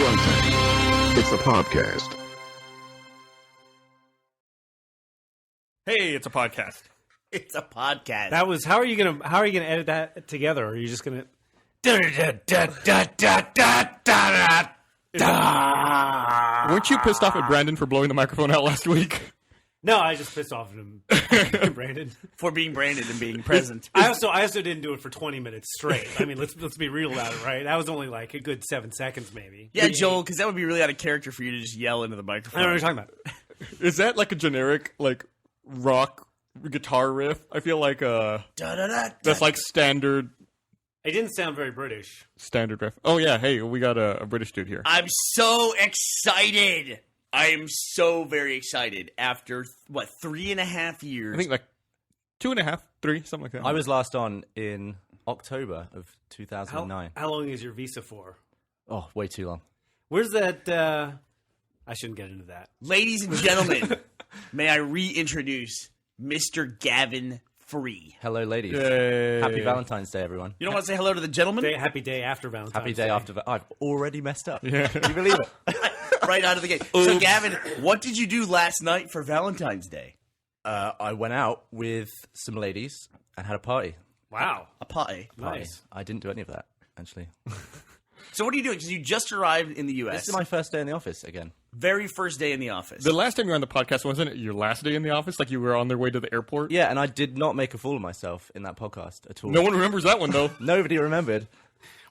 Valentine. It's a podcast. Hey, it's a podcast. It's a podcast. That was how are you gonna edit that together? Or are you just gonna? Weren't you pissed off at Brandon for blowing the microphone out last week? No, I just pissed off at him, Brandon. For being Brandon and being present. I also didn't do it for 20 minutes straight. I mean, let's be real about it, right? That was only like a good 7 seconds, maybe. Yeah, Joel, because that would be really out of character for you to just yell into the I microphone. don't know what you're talking about. Is that like a generic like rock guitar riff? I feel like that's like standard It didn't sound very British. riff. Oh yeah, hey, we got a British dude here. I'm so excited. I am so very excited. After, 3.5 years? I think like 2.5, 3, something like that. I was last on in October of 2009. How long is your visa for? Oh, way too long. Where's that? I shouldn't get into that. Ladies and gentlemen, may I reintroduce Mr. Gavin Free. Hello, ladies. Yay. Happy Valentine's Day, everyone. You don't want to say hello to the gentleman? Happy day after Valentine's Happy day after. I've already messed up. Yeah. Can you believe it? Right out of the gate. So, Gavin, what did you do last night for Valentine's Day? I went out with some ladies and had a party. Wow, A party. nice. I didn't do any of that, actually. So what are you doing? Because you just arrived in the U.S. This is my first day in the office again. very first day in the office. The last time you were on the podcast, wasn't it your last day in the office? Like you were on their way to the airport? Yeah, and I did not make a fool of myself in that podcast at all. No one remembers that one though. Nobody remembered.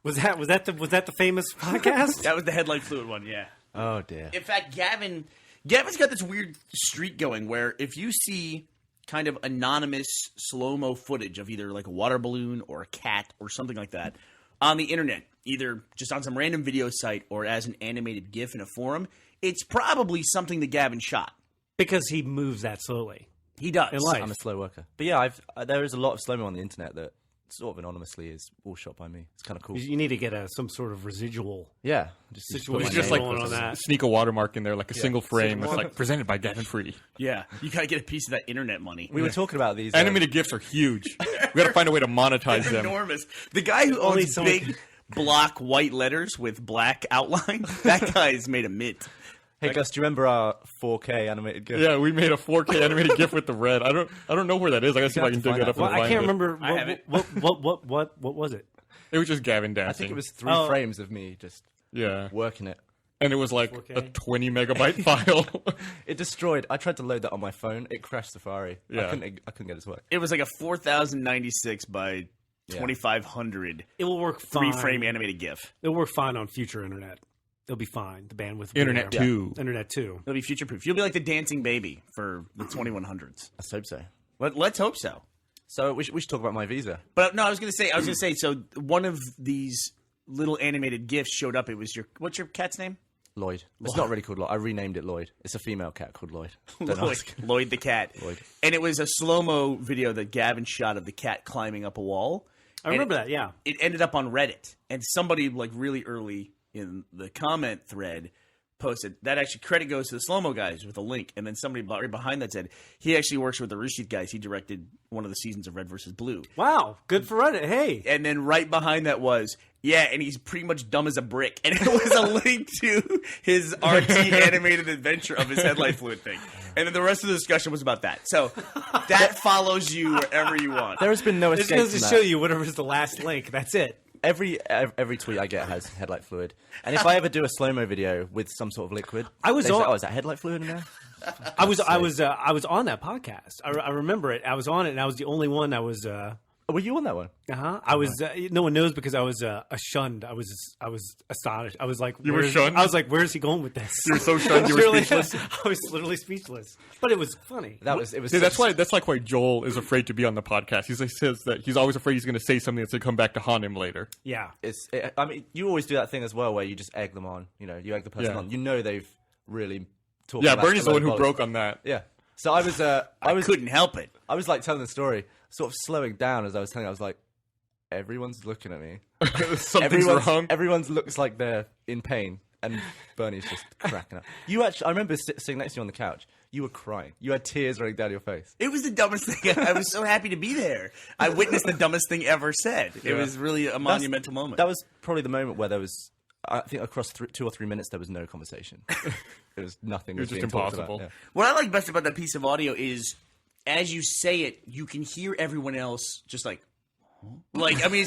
Was that the famous podcast? That was the headlight fluid one, yeah. Oh, dear. In fact, Gavin's got this weird streak going where if you see kind of anonymous slow-mo footage of either like a water balloon or a cat or something like that on the internet, either just on some random video site or as an animated GIF in a forum, it's probably something that Gavin shot. Because he moves that slowly. He does. In life. I'm a slow worker. But yeah, there is a lot of slow-mo on the internet that sort of anonymously is all shot by me. It's kind of cool. You need to get some sort of residual Yeah. situation put my Just name like going on that. sneak a watermark in there, like a single frame. It's like presented by Gavin Free. Yeah, you got to get a piece of that internet money. We were talking about these. Animated GIFs are huge. We got to find a way to monetize They're them. enormous. The guy who Only owns someone big block white letters with black outline, that guy's made a mint. Hey, Gus, do you remember our 4K animated GIF? Yeah, we made a 4K animated GIF with the red. I don't know where that is. I gotta see if I can dig it up. Well, and I find can't it. remember. I have it. What was it? It was just Gavin dancing. I think it was 3 Oh. frames of me just Yeah, working it. and it was like 4K. a 20 megabyte file. It destroyed. I tried to load that on my phone. It crashed Safari. Yeah. I couldn't get it to work. It was like a 4096 by 2500 It will work fine. 3-frame animated GIF. It'll work fine on future internet. It'll be fine. The bandwidth. will be Internet there. 2. Internet 2. It'll be future proof. You'll be like the dancing baby for the 2100s. Let's hope so. Let's hope so. So we should talk about my visa. But no, I was gonna say. So one of these little animated GIFs showed up. It was what's your cat's name? Lloyd. It's not really called Lloyd. I renamed it Lloyd. It's a female cat called Lloyd. Don't ask. Lloyd the cat. Lloyd. And it was a slow-mo video that Gavin shot of the cat climbing up a wall. I remember that. Yeah. It ended up on Reddit, and somebody like really early in the comment thread posted that actually credit goes to the slow-mo guys with a link, and then somebody right behind that said he actually works with the Rashid guys. He directed one of the seasons of Red vs. Blue. Wow. Good for Reddit. Hey. And then right behind that was, yeah, and he's pretty much dumb as a brick. And it was a link to his RT animated adventure of his headlight fluid thing. And then the rest of the discussion was about that. So that follows you wherever you want. There has been no This escape goes from to that. show you whatever's the last link. That's it. Every tweet I get has headlight fluid. And if I ever do a slow-mo video with some sort of liquid, I was they say, on- oh, is that headlight fluid in there? I was on that podcast. I remember it. I was on it, and I was the only one that was. Were you on that one? I was. No one knows because I was shunned. I was astonished. I was like, You were where's- shunned? I was like, where's he going with this? You're so shunned you were Literally- speechless. I was literally speechless, but it was funny. It was. See, that's like why Joel is afraid to be on the podcast. He says that he's always afraid he's going to say something that's going to come back to haunt him later. Yeah. I mean, you always do that thing as well where you just egg them on. You know, you egg the person Yeah. on. You know they've really talked Yeah, about Bernie's the one who bollocks. broke on that. Yeah. So I was couldn't help it. I was like telling the story, sort of slowing down as I was telling it. I was like, everyone's looking at me. Something's wrong. Everyone looks like they're in pain, and Bernie's just cracking up. I remember sitting next to you on the couch. You were crying. You had tears running down your face. It was the dumbest thing. I was so happy to be there. I witnessed the dumbest thing ever said. It was really a monumental moment. That was probably the moment where there was I think across 2 or 3 minutes there was no conversation. It was nothing. It was being just talked about, impossible. yeah. What I like best about that piece of audio is, as you say it, you can hear everyone else just like, I mean,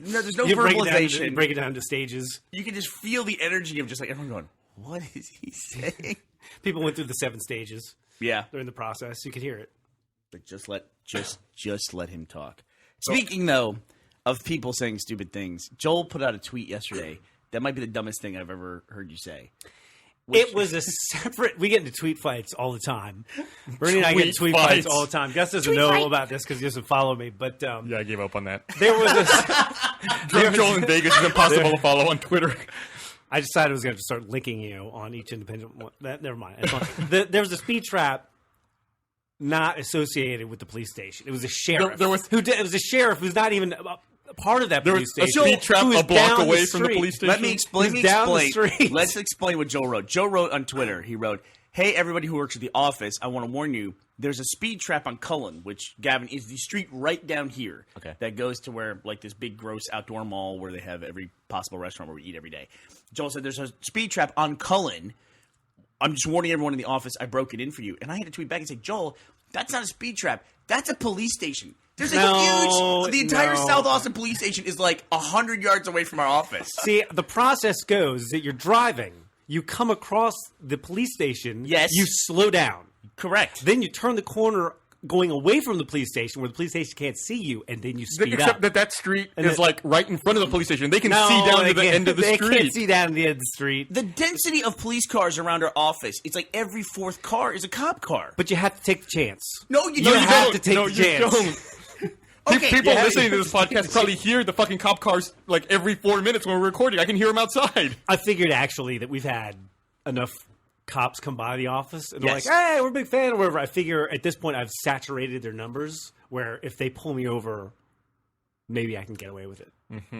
there's no You verbalization. break it down to stages. You can just feel the energy of just like everyone going, "What is he saying?" People went through the 7 stages Yeah, during the process. You could hear it. but just let him talk. Speaking though of people saying stupid things, Joel put out a tweet yesterday that might be the dumbest thing I've ever heard you say. It was a separate. We get into tweet fights all the time. Bernie and I get into tweet Tweet fights fights. all the time. Gus doesn't know about this because he doesn't follow me. But Yeah, I gave up on that. there was a. Drunk Joel in Vegas is impossible to follow on Twitter. I decided I was going to start linking you on each independent one. Never mind. It's fine. There was a speed trap not associated with the police station. It was a sheriff. There was- it was a sheriff who's not even a part of that There police was a station. speed trap who was a block down away from the street. police station. Let me explain. He's down the street. Let's explain what Joe wrote. Joe wrote on Twitter. He wrote, "Hey, everybody who works at the office, I want to warn you. There's a speed trap on Cullen, which, Gavin, is the street right down here. Okay. That goes to where, like, this big, gross outdoor mall where they have every possible restaurant where we eat every day. Joel said, there's a speed trap on Cullen. I'm just warning everyone in the office. I broke it in for you." And I had to tweet back and say, "Joel, that's not a speed trap. That's a police station. There's a huge... The entire no. South Austin police station is, like, 100 yards away from our office." See, the process goes that you're driving. You come across the police station. Yes. You slow down. Correct. Then you turn the corner going away from the police station where the police station can't see you, and then you speed Except up. that street And is then- like right in front of the police station. They can No, see down they to the can't- end of the they street. can't see down to the end of the street. The density of police cars around our office, it's like every 4th car is a cop car. But you have to take the chance. No, you You don't. have don't. to take No, the you chance. don't. Okay, People yeah. listening to this podcast probably hear the fucking cop cars like every 4 minutes when we're recording. I can hear them outside. I figured actually that we've had enough cops come by the office and they're Yes. like, "Hey, we're a big fan," or whatever. I figure at this point I've saturated their numbers where if they pull me over, maybe I can get away with it.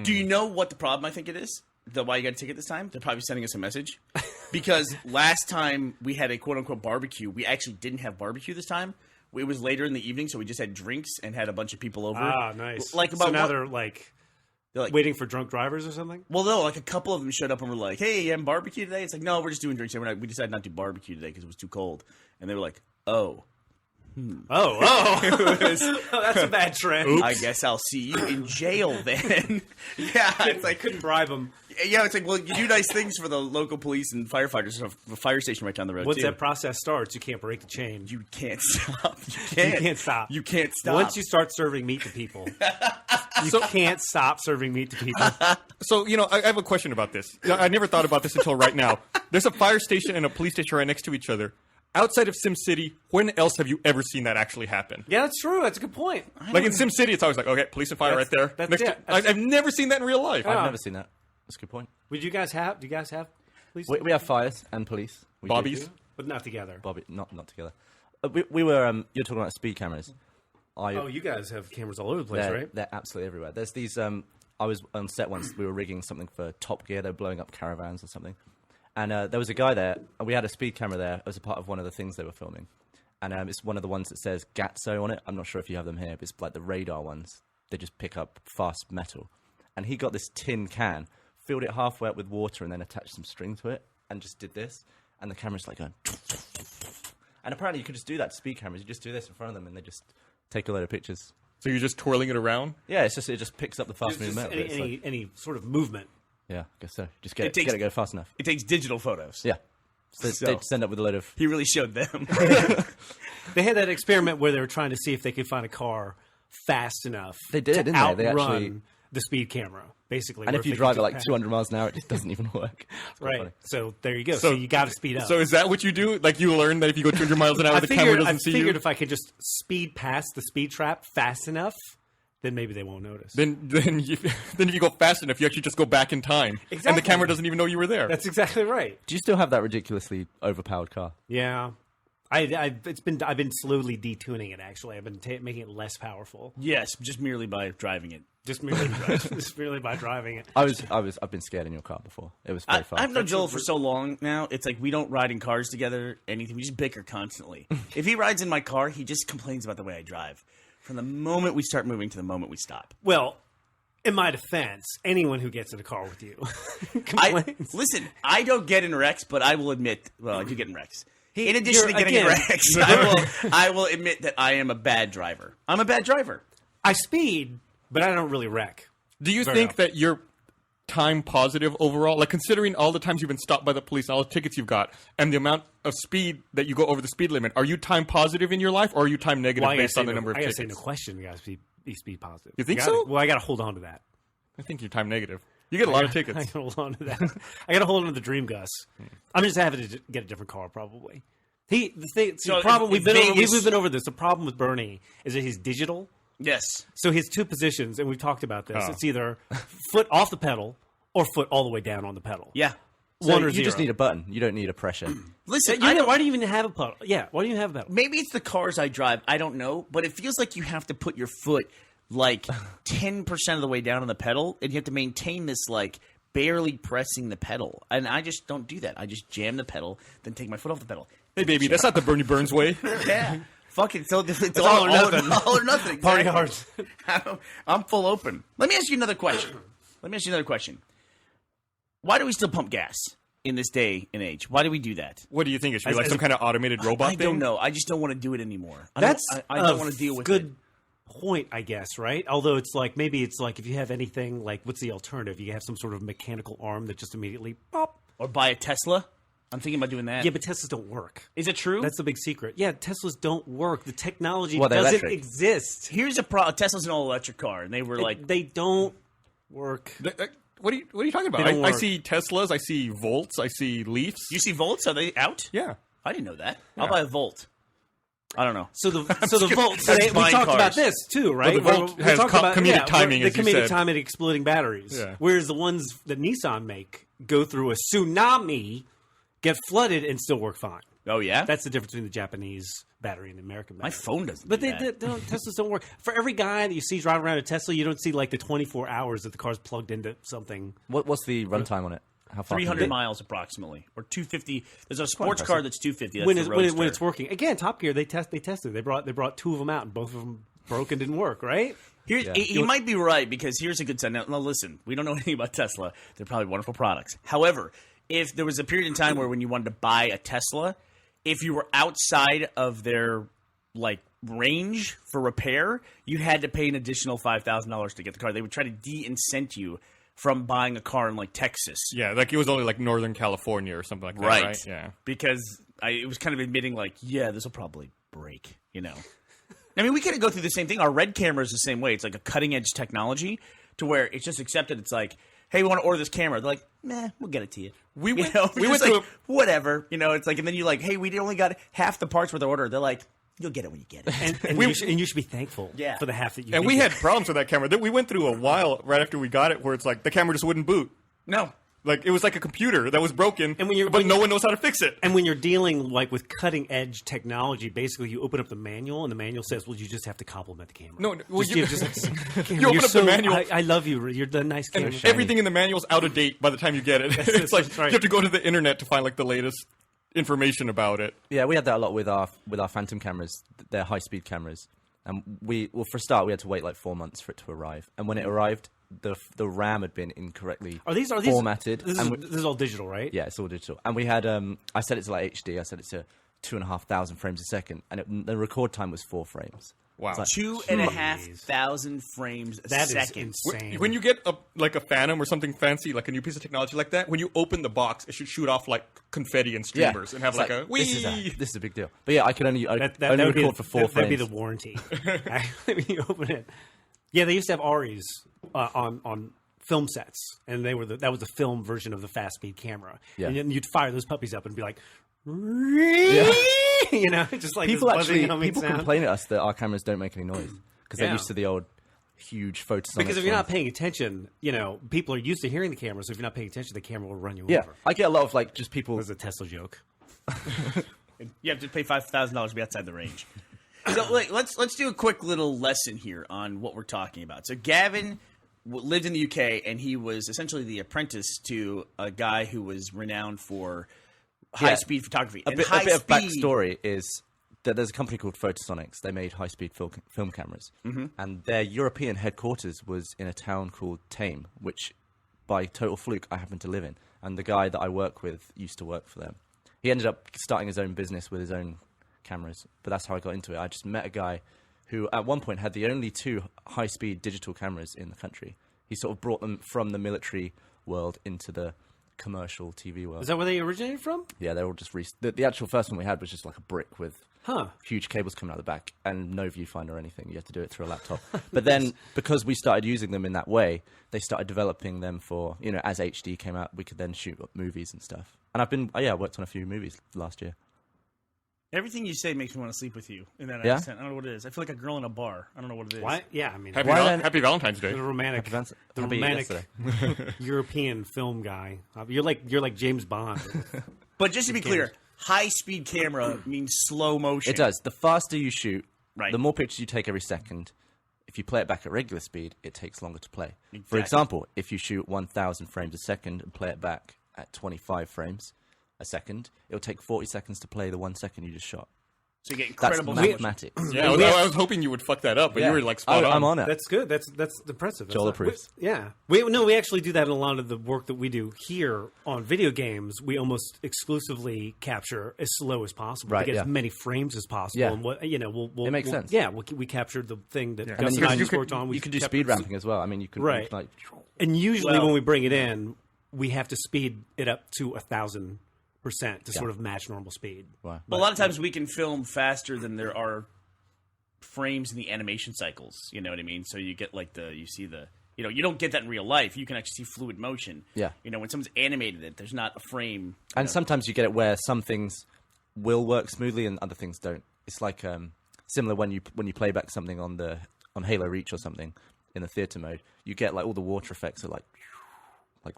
Do you know what the problem I think it is? Why you got a ticket this time? They're probably sending us a message. Because last time we had a quote-unquote barbecue, we actually didn't have barbecue this time. It was later in the evening, so we just had drinks and had a bunch of people over. Ah, nice. Like so about now what- they're like They're like, waiting for drunk drivers or something. well, no, like a couple of them showed up and were like, "Hey, you having barbecue today?" It's like, "No, we're just doing drinks. We decided not to do barbecue today because it was too cold." And they were like, "Oh, That's a bad trend. I guess I'll see you in jail then." Yeah, it's like, couldn't bribe them. yeah, it's like, well, you do nice things for the local police and firefighters. There's a fire station right down the road. Once too. that process starts, you can't break the chain. You can't stop. You You can't stop. You can't stop. Once you start serving meat to people, you can't stop serving meat to people. So, I have a question about this. I never thought about this until right now. There's a fire station and a police station right next to each other. Outside of SimCity, when else have you ever seen that actually happen? Yeah, that's true. That's a good point. Like in SimCity, it's always like, okay, police and fire right there. that's Next it. to- That's- I've never seen that in real life. I've never seen that. That's a good point. Would you guys have? Do you guys have police? We have fires and police. We do. Bobby's. But not together. Bobby, not together. We were. You're talking about speed cameras. Oh, you guys have cameras all over the place, They're, right? they're absolutely everywhere. There's these. I was on set once. We were rigging something for Top Gear. They're blowing up caravans or something. And there was a guy there. And we had a speed camera there as a part of one of the things they were filming. And it's one of the ones that says Gatso on it. I'm not sure if you have them here, but it's like the radar ones. They just pick up fast metal. And he got this tin can, filled it halfway up with water, and then attached some string to it, and just did this. And the camera's like going. And apparently you could just do that to speed cameras. You just do this in front of them, and they just take a load of pictures. So you're just twirling it around? Yeah, it just picks up the fast moving Just metal. It's like- any sort of movement. yeah, I guess so. Just get It takes- it go fast enough. It takes digital photos. Yeah. So they'd send up with a load of. He really showed them. They had that experiment where they were trying to see if they could find a car fast enough. They did, to didn't they? They outrun actually- the speed camera, basically. And where if you they drive could at like pass- 200 miles an hour, it just doesn't even work. It's quite right? funny. So there you go. So you got to speed up. So is that what you do? Like you learn that if you go 200 miles an hour, the camera doesn't see figured you? if I could just speed past the speed trap fast enough, then maybe they won't notice. Then if you go fast enough, you actually just go back in time. And the Exactly. camera doesn't even know you were there. That's exactly right. Do you still have that ridiculously overpowered car? Yeah. I've been slowly detuning it. Actually, I've been making it less powerful, Yes, just merely by driving it. just merely by driving it. I've been scared in your car before. It was very fast. I've known Joel for so long now. It's like we don't ride in cars together. Anything. We just bicker constantly. If he rides in my car, he just complains about the way I drive. From the moment we start moving to the moment we stop. Well, in my defense, anyone who gets in a car with you complains. Listen, I don't get in wrecks, but I will admit, well, I do get in wrecks. In addition you're- to getting in again- wrecks, I will admit that I am a bad driver. I'm a bad driver. I speed, but I don't really wreck. Do you Very think often. that you're time positive overall? Like, considering all the times you've been stopped by the police, all the tickets you've got, and the amount of speed that you go over the speed limit, are you time positive in your life, or are you time negative Well, I gotta based on say the no- number of I gotta tickets? say no question. You gotta be speed positive. You think gotta- so? Well, I gotta hold on to that. I think you're time negative. You get a lot of I tickets. gotta hold on to that. I gotta hold on to the Dream Gus. I'm just having to get a different car, probably. The So problem if Vegas- we've been over this. The problem with Bernie is that he's digital. Yes. So his two positions, and we've talked about this. Oh. It's either foot off the pedal or foot all the way down on the pedal. Yeah. So One or you zero. just need a button. You don't need a pressure. Listen, Why do you even have a pedal? Yeah, why do you have a pedal? maybe it's the cars I drive. I don't know, but it feels like you have to put your foot like 10% of the way down on the pedal, and you have to maintain this like barely pressing the pedal. And I just don't do that. I just jam the pedal, then take my foot off the pedal. Hey, baby, that's not the Bernie Burns way. Yeah. Fuck it. So it's all or nothing. All or nothing. Party exactly. hard. I'm full open. Let me ask you another question. Why do we still pump gas in this day and age? Why do we do that? What do you think? It should be As- like as some a- kind of automated robot I thing? don't know. I just don't want to do it anymore. I That's don't want to deal with good it. point, I guess, right? Although it's like maybe it's like if you have anything like what's the alternative? You have some sort of mechanical arm that just immediately pop. Or buy a Tesla. I'm thinking about doing that. Yeah, but Teslas don't work. Is it true? That's the big secret. Yeah, Teslas don't work. The technology Well, they're doesn't electric. exist. Here's a Tesla's an all-electric car, and they were like, They don't work. What are you talking about? They don't I work. see Teslas, I see Volts, I see Leafs. you see Volts? Are they out? Yeah. I didn't know that. I'll buy a Volt. I don't know. So the Volt. That's We buying talked cars. about this too, right? the Volt We has talked comedic timing, the as you comedic said. timing exploding batteries. Yeah. Whereas the ones that Nissan make go through a tsunami, get flooded, and still work fine. Oh, yeah? That's the difference between the Japanese battery and the American battery. My phone doesn't But do they that. don't, Teslas don't work. For every guy that you see driving around a Tesla, you don't see like the 24 hours that the car's plugged into something. What's the runtime on it? How far? can 300 you- miles approximately, or 250. There's a sports impressive. car that's 250. That's When the it's, when Roadster. it's working. Again, Top Gear, they tested. They brought two of them out, and both of them broke and didn't work. Right? He might be right, because here's a good sign. Now, listen, we don't know anything about Tesla. They're probably wonderful products. However, if there was a period in time where when you wanted to buy a Tesla, if you were outside of their like range for repair, you had to pay an additional $5,000 to get the car. They would try to de-incent you from buying a car in like Texas. Yeah, like it was only like Northern California or something like that, right? Yeah. Because it was kind of admitting like, yeah, this will probably break, you know. I mean, we kind of go through the same thing. Our Red camera is the same way. It's like a cutting edge technology to where it's just accepted. It's like, hey, we want to order this camera. They're like, nah, we'll get it to you. We You went- know, we we're went just to like, whatever. You know, it's like, and then you like, hey, we only got half the parts worth of order. They're like, you'll get it when you get it. And you should be thankful Yeah. for the half that you. And did we get. had problems with that camera. We went through a while right after we got it where it's like the camera just wouldn't boot. No. Like it was like a computer that was broken, And when but no one knows how to fix it. And when you're dealing like with cutting edge technology, basically you open up the manual, and the manual says, "Well, you just have to compliment the camera." No, well, Just- you- just have to- camera, You open you're up the manual- I love you. You're the nice camera. Everything in the manual's out of date by the time you get it. It's like that's right. you have to go to the internet to find like the latest information about it. Yeah, we had that a lot with our Phantom cameras. They're high speed cameras, and for a start we had to wait like 4 months for it to arrive. And when it arrived, the RAM had been incorrectly Are these formatted. This and is, this is all digital, right? yeah, it's all digital. And we had I set it to like HD. I set it to 2,500 frames a second, and the record time was 4 frames. Wow. It's like, 2,500 frames a That is second. insane. When you get like a Phantom or something fancy, like a new piece of technology like that, when you open the box, it should shoot off like confetti and yeah, streamers and have it's like a wee. this is a big deal. But yeah, I could only that only would be record for 4 that'd be frames. the warranty. When you open it, yeah, they used to have Aries on film sets, and that was the film version of the fast speed camera. Yeah. And then you'd fire those puppies up and be like, you know, just like People this actually buzzing, humming people sound. complain at us that our cameras don't make any noise because they're Yeah. used to the old huge photosonic. Because if you're not ones. paying attention, you know, people are used to hearing the camera. So if you're not paying attention, the camera will run you yeah, over. I get a lot of like just people. That was a Tesla joke. You have to pay $5,000 to be outside the range. So wait, let's do a quick little lesson here on what we're talking about. So Gavin lived in the UK, and he was essentially the apprentice to a guy who was renowned for high-speed photography. A And bit of high-speed- backstory is there's a company called Photosonics. They made high-speed film cameras, and their European headquarters was in a town called Thame, which, by total fluke, I happen to live in. And the guy that I work with used to work for them. He ended up starting his own business with his own cameras, but that's how I got into it. I just met a guy who, at one point, had the only 2 high-speed digital cameras in the country. He sort of brought them from the military world into the commercial TV world. Is that where they originated from? Yeah, they're all just the actual first one we had was just like a brick with Huh. huge cables coming out the back and no viewfinder or anything. You have to do it through a laptop. But then, because we started using them in that way, they started developing them for, as HD came out, we could then shoot movies and stuff. And I worked on a few movies last year. Everything you say makes me want to sleep with you in that Yeah? accent. I don't know what it is. I feel like a girl in a bar. I don't know what it is. Why? Yeah, I mean, Happy Valentine's Day. the romantic, Happy the Happy romantic yesterday. European film guy. You're like James Bond. But just to be clear, high-speed camera means slow motion. It does. The faster you shoot, Right. the more pictures you take every second. If you play it back at regular speed, it takes longer to play. For Exactly. example, if you shoot 1,000 frames a second and play it back at 25 frames a second, it'll take 40 seconds to play the 1 second you just shot. So you get That's incredible slow motion. mathematics. Yeah, I was hoping you would fuck that up, but you were like spot on. I'm on it. That's good. That's impressive. That's Joel not- approves. We actually do that in a lot of the work that we do here on video games. We almost exclusively capture as slow as possible Right, to get yeah. as many frames as possible. Yeah. And what we'll It makes sense. Yeah, we captured the thing that And Gus then and I you just can- worked on. We You can do kept- speed ramping as well. I mean, you can, Right. you can like, And usually Well- when we bring it in, we have to speed it up to 1,000% to sort of match normal speed. wow. But a lot of times we can film faster than there are frames in the animation cycles. You know what I mean? So you get you don't get that in real life. You can actually see fluid motion. Yeah. When someone's animated it, there's not a frame. And sometimes you get it where some things will work smoothly and other things don't. It's like similar when you play back something on Halo Reach or something in the theater mode. You get like all the water effects are like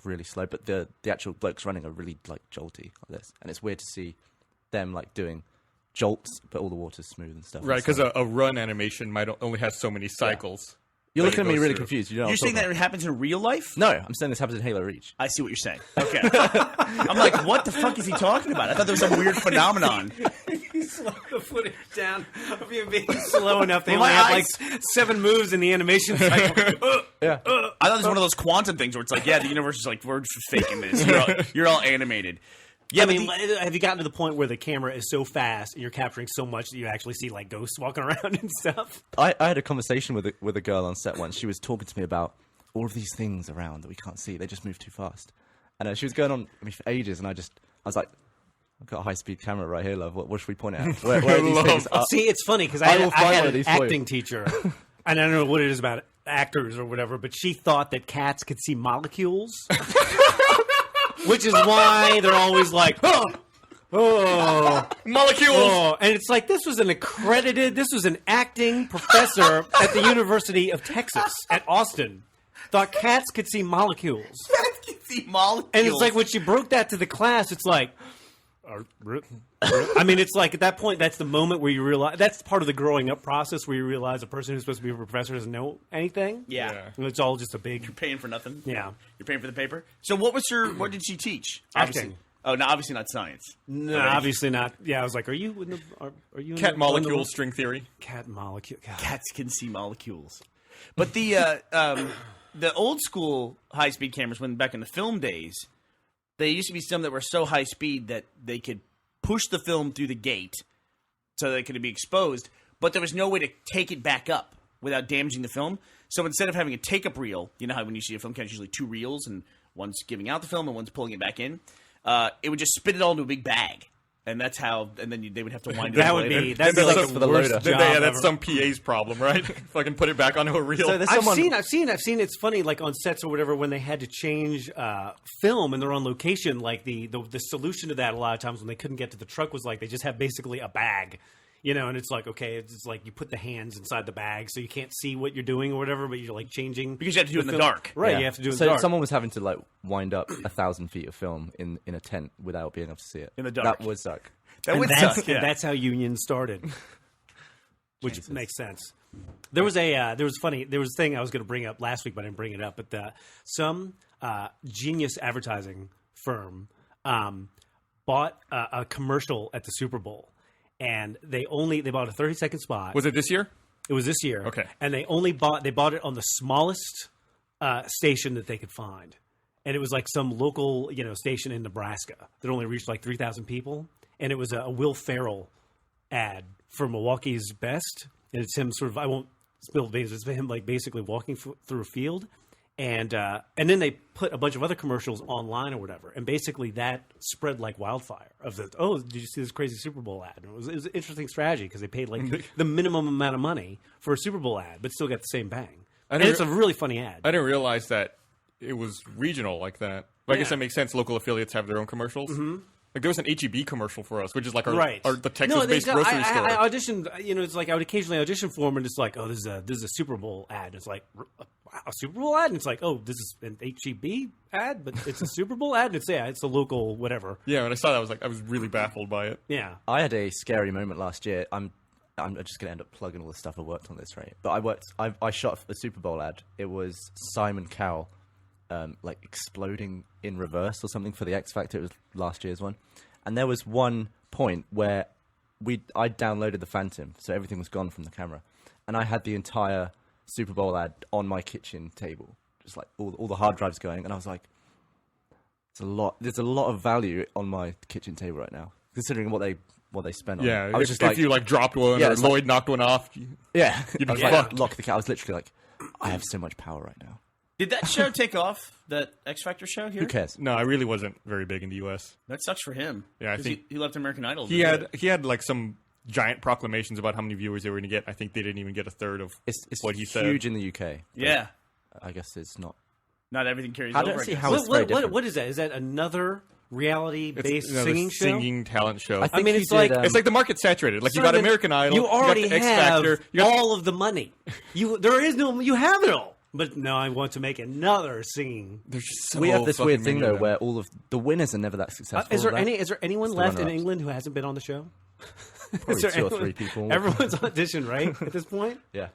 really slow, but the actual blokes running are really like jolty like this, and it's weird to see them like doing jolts, but all the water's smooth and stuff. Right, And because so- a run animation might only have so many cycles. you're that looking it at me goes really through. confused. You know what You're I'm saying talking that it happens in real life? about. No, I'm saying this happens in Halo Reach. I see what you're saying. Okay. I'm like, what the fuck is he talking about? I thought there was some weird phenomenon. Slow the footage down of you being slow enough. They Well, only my have like eyes- 7 moves in the animation cycle. Yeah. I thought it was one of those quantum things where it's like, yeah, the universe is like, we're just faking this. You're all animated. Yeah, I but mean, the- have you gotten to the point where the camera is so fast and you're capturing so much that you actually see like ghosts walking around and stuff? I had a conversation with a girl on set once. She was talking to me about all of these things around that we can't see. They just move too fast. And she was going on with me for ages, and I was like, I've got a high-speed camera right here, love. What should we point at? Where are these things? See, it's funny because I will I find had one of an these for you. acting teacher, and I don't know what it is about actors or whatever, but she thought that cats could see molecules, which is why they're always like, Molecules! and it's like this was an acting professor at the University of Texas at Austin. Thought cats could see molecules. Cats can see molecules. And it's like when she broke that to the class, it's like, I mean, it's like at that point, that's the moment where you realize that's part of the growing up process where you realize a person who's supposed to be a professor doesn't know anything. Yeah. Yeah. And it's all just a big. You're paying for nothing. Yeah. You're paying for the paper. So what did she teach? Acting. Obviously. Oh, no, obviously not science. No, obviously not. Yeah, I was like, are you in the? Are you in Cat the, molecule string theory. Cat molecule. God. Cats can see molecules. But the old school high speed cameras, when back in the film days, they used to be some that were so high speed that they could push the film through the gate so that it could be exposed, but there was no way to take it back up without damaging the film. So instead of having a take up reel, you know how when you see a film camera, it's usually 2 reels and one's giving out the film and one's pulling it back in. It would just spit it all into a big bag. And that's how, and then they would have to wind it That up would later. be that'd be Then like that's the for the worst loader. job That's ever. some PA's problem, right? Fucking put it back onto a reel. So there's I've someone. seen. It's funny, like on sets or whatever, when they had to change film and they're on location. Like the solution to that, a lot of times when they couldn't get to the truck, was like they just have basically a bag, and it's like okay, it's like you put the hands inside the bag so you can't see what you're doing or whatever, but you're like changing Because you have to do it in the film. dark. right? Yeah. You have to do it in So the dark. someone was having to like wind up 1,000 feet of film in a tent without being able to see it In the dark. That would suck. That would that's, suck. Yeah. that's how unions started, which makes sense. There was a there was a thing I was going to bring up last week, but I didn't bring it up. But some genius advertising firm bought a commercial at the Super Bowl, and they bought a 30-second spot. Was it this year? It was this year. Okay. And they bought it on the smallest station that they could find. And it was like some local, station in Nebraska that only reached like 3,000 people. And it was a Will Ferrell ad for Milwaukee's Best. And it's him sort of, I won't spill the beans, it's him like basically walking through a field. And then they put a bunch of other commercials online or whatever. And basically that spread like wildfire did you see this crazy Super Bowl ad? And it was an interesting strategy because they paid like the minimum amount of money for a Super Bowl ad, but still got the same bang. And it's a really funny ad. I didn't realize that it was regional like that. But I guess that makes sense. Local affiliates have their own commercials. Mm-hmm. Like there was an HEB commercial for us, which is like the Texas-based grocery store. I auditioned. It's like I would occasionally audition for them, and it's like, oh, this is a Super Bowl ad. And it's like a Super Bowl ad, and it's like, oh, this is an HEB ad, but it's a Super Bowl ad. And it's a local whatever. Yeah, when I saw that, I was really baffled by it. Yeah, I had a scary moment last year. I'm just going to end up plugging all the stuff I worked on this, right? But I shot a Super Bowl ad. It was Simon Cowell. Like exploding in reverse or something for the X Factor. It was last year's one, and there was one point where I downloaded the Phantom, so everything was gone from the camera, and I had the entire Super Bowl ad on my kitchen table, just like all the hard drives going, and I was like, there's a lot of value on my kitchen table right now, considering what they spent on. Yeah, I was if you like dropped one or Lloyd knocked one off. Yeah, you'd I be was fucked. like, lock the cat. I was literally like, I have so much power right now. Did that show take off? That X Factor show here? Who cares? No, I really wasn't very big in the U.S. That sucks for him. Yeah, I 'Cause think he left American Idol. He had like some giant proclamations about how many viewers they were going to get. I think they didn't even get a third of It's what he said. huge in the UK. Yeah. I guess it's not. Not everything carries I over. don't see I guess. how it's very different. what is that? Is that another reality-based It's another singing show? singing talent show. I think mean, he it's did, like- it's like the market's saturated. Like you Sort got of American Idol, You already you got the X have Factor, you got all of the money. You have it all. But no, I want to make another singing. There's just so we have this fucking weird thing many though of them. where all of the winners are never that successful. Is there That- anyone the left in runner-ups. England who hasn't been on the show? Probably Is there 2 or anyone- 3 people. Everyone's auditioned, right? At this point, Yeah.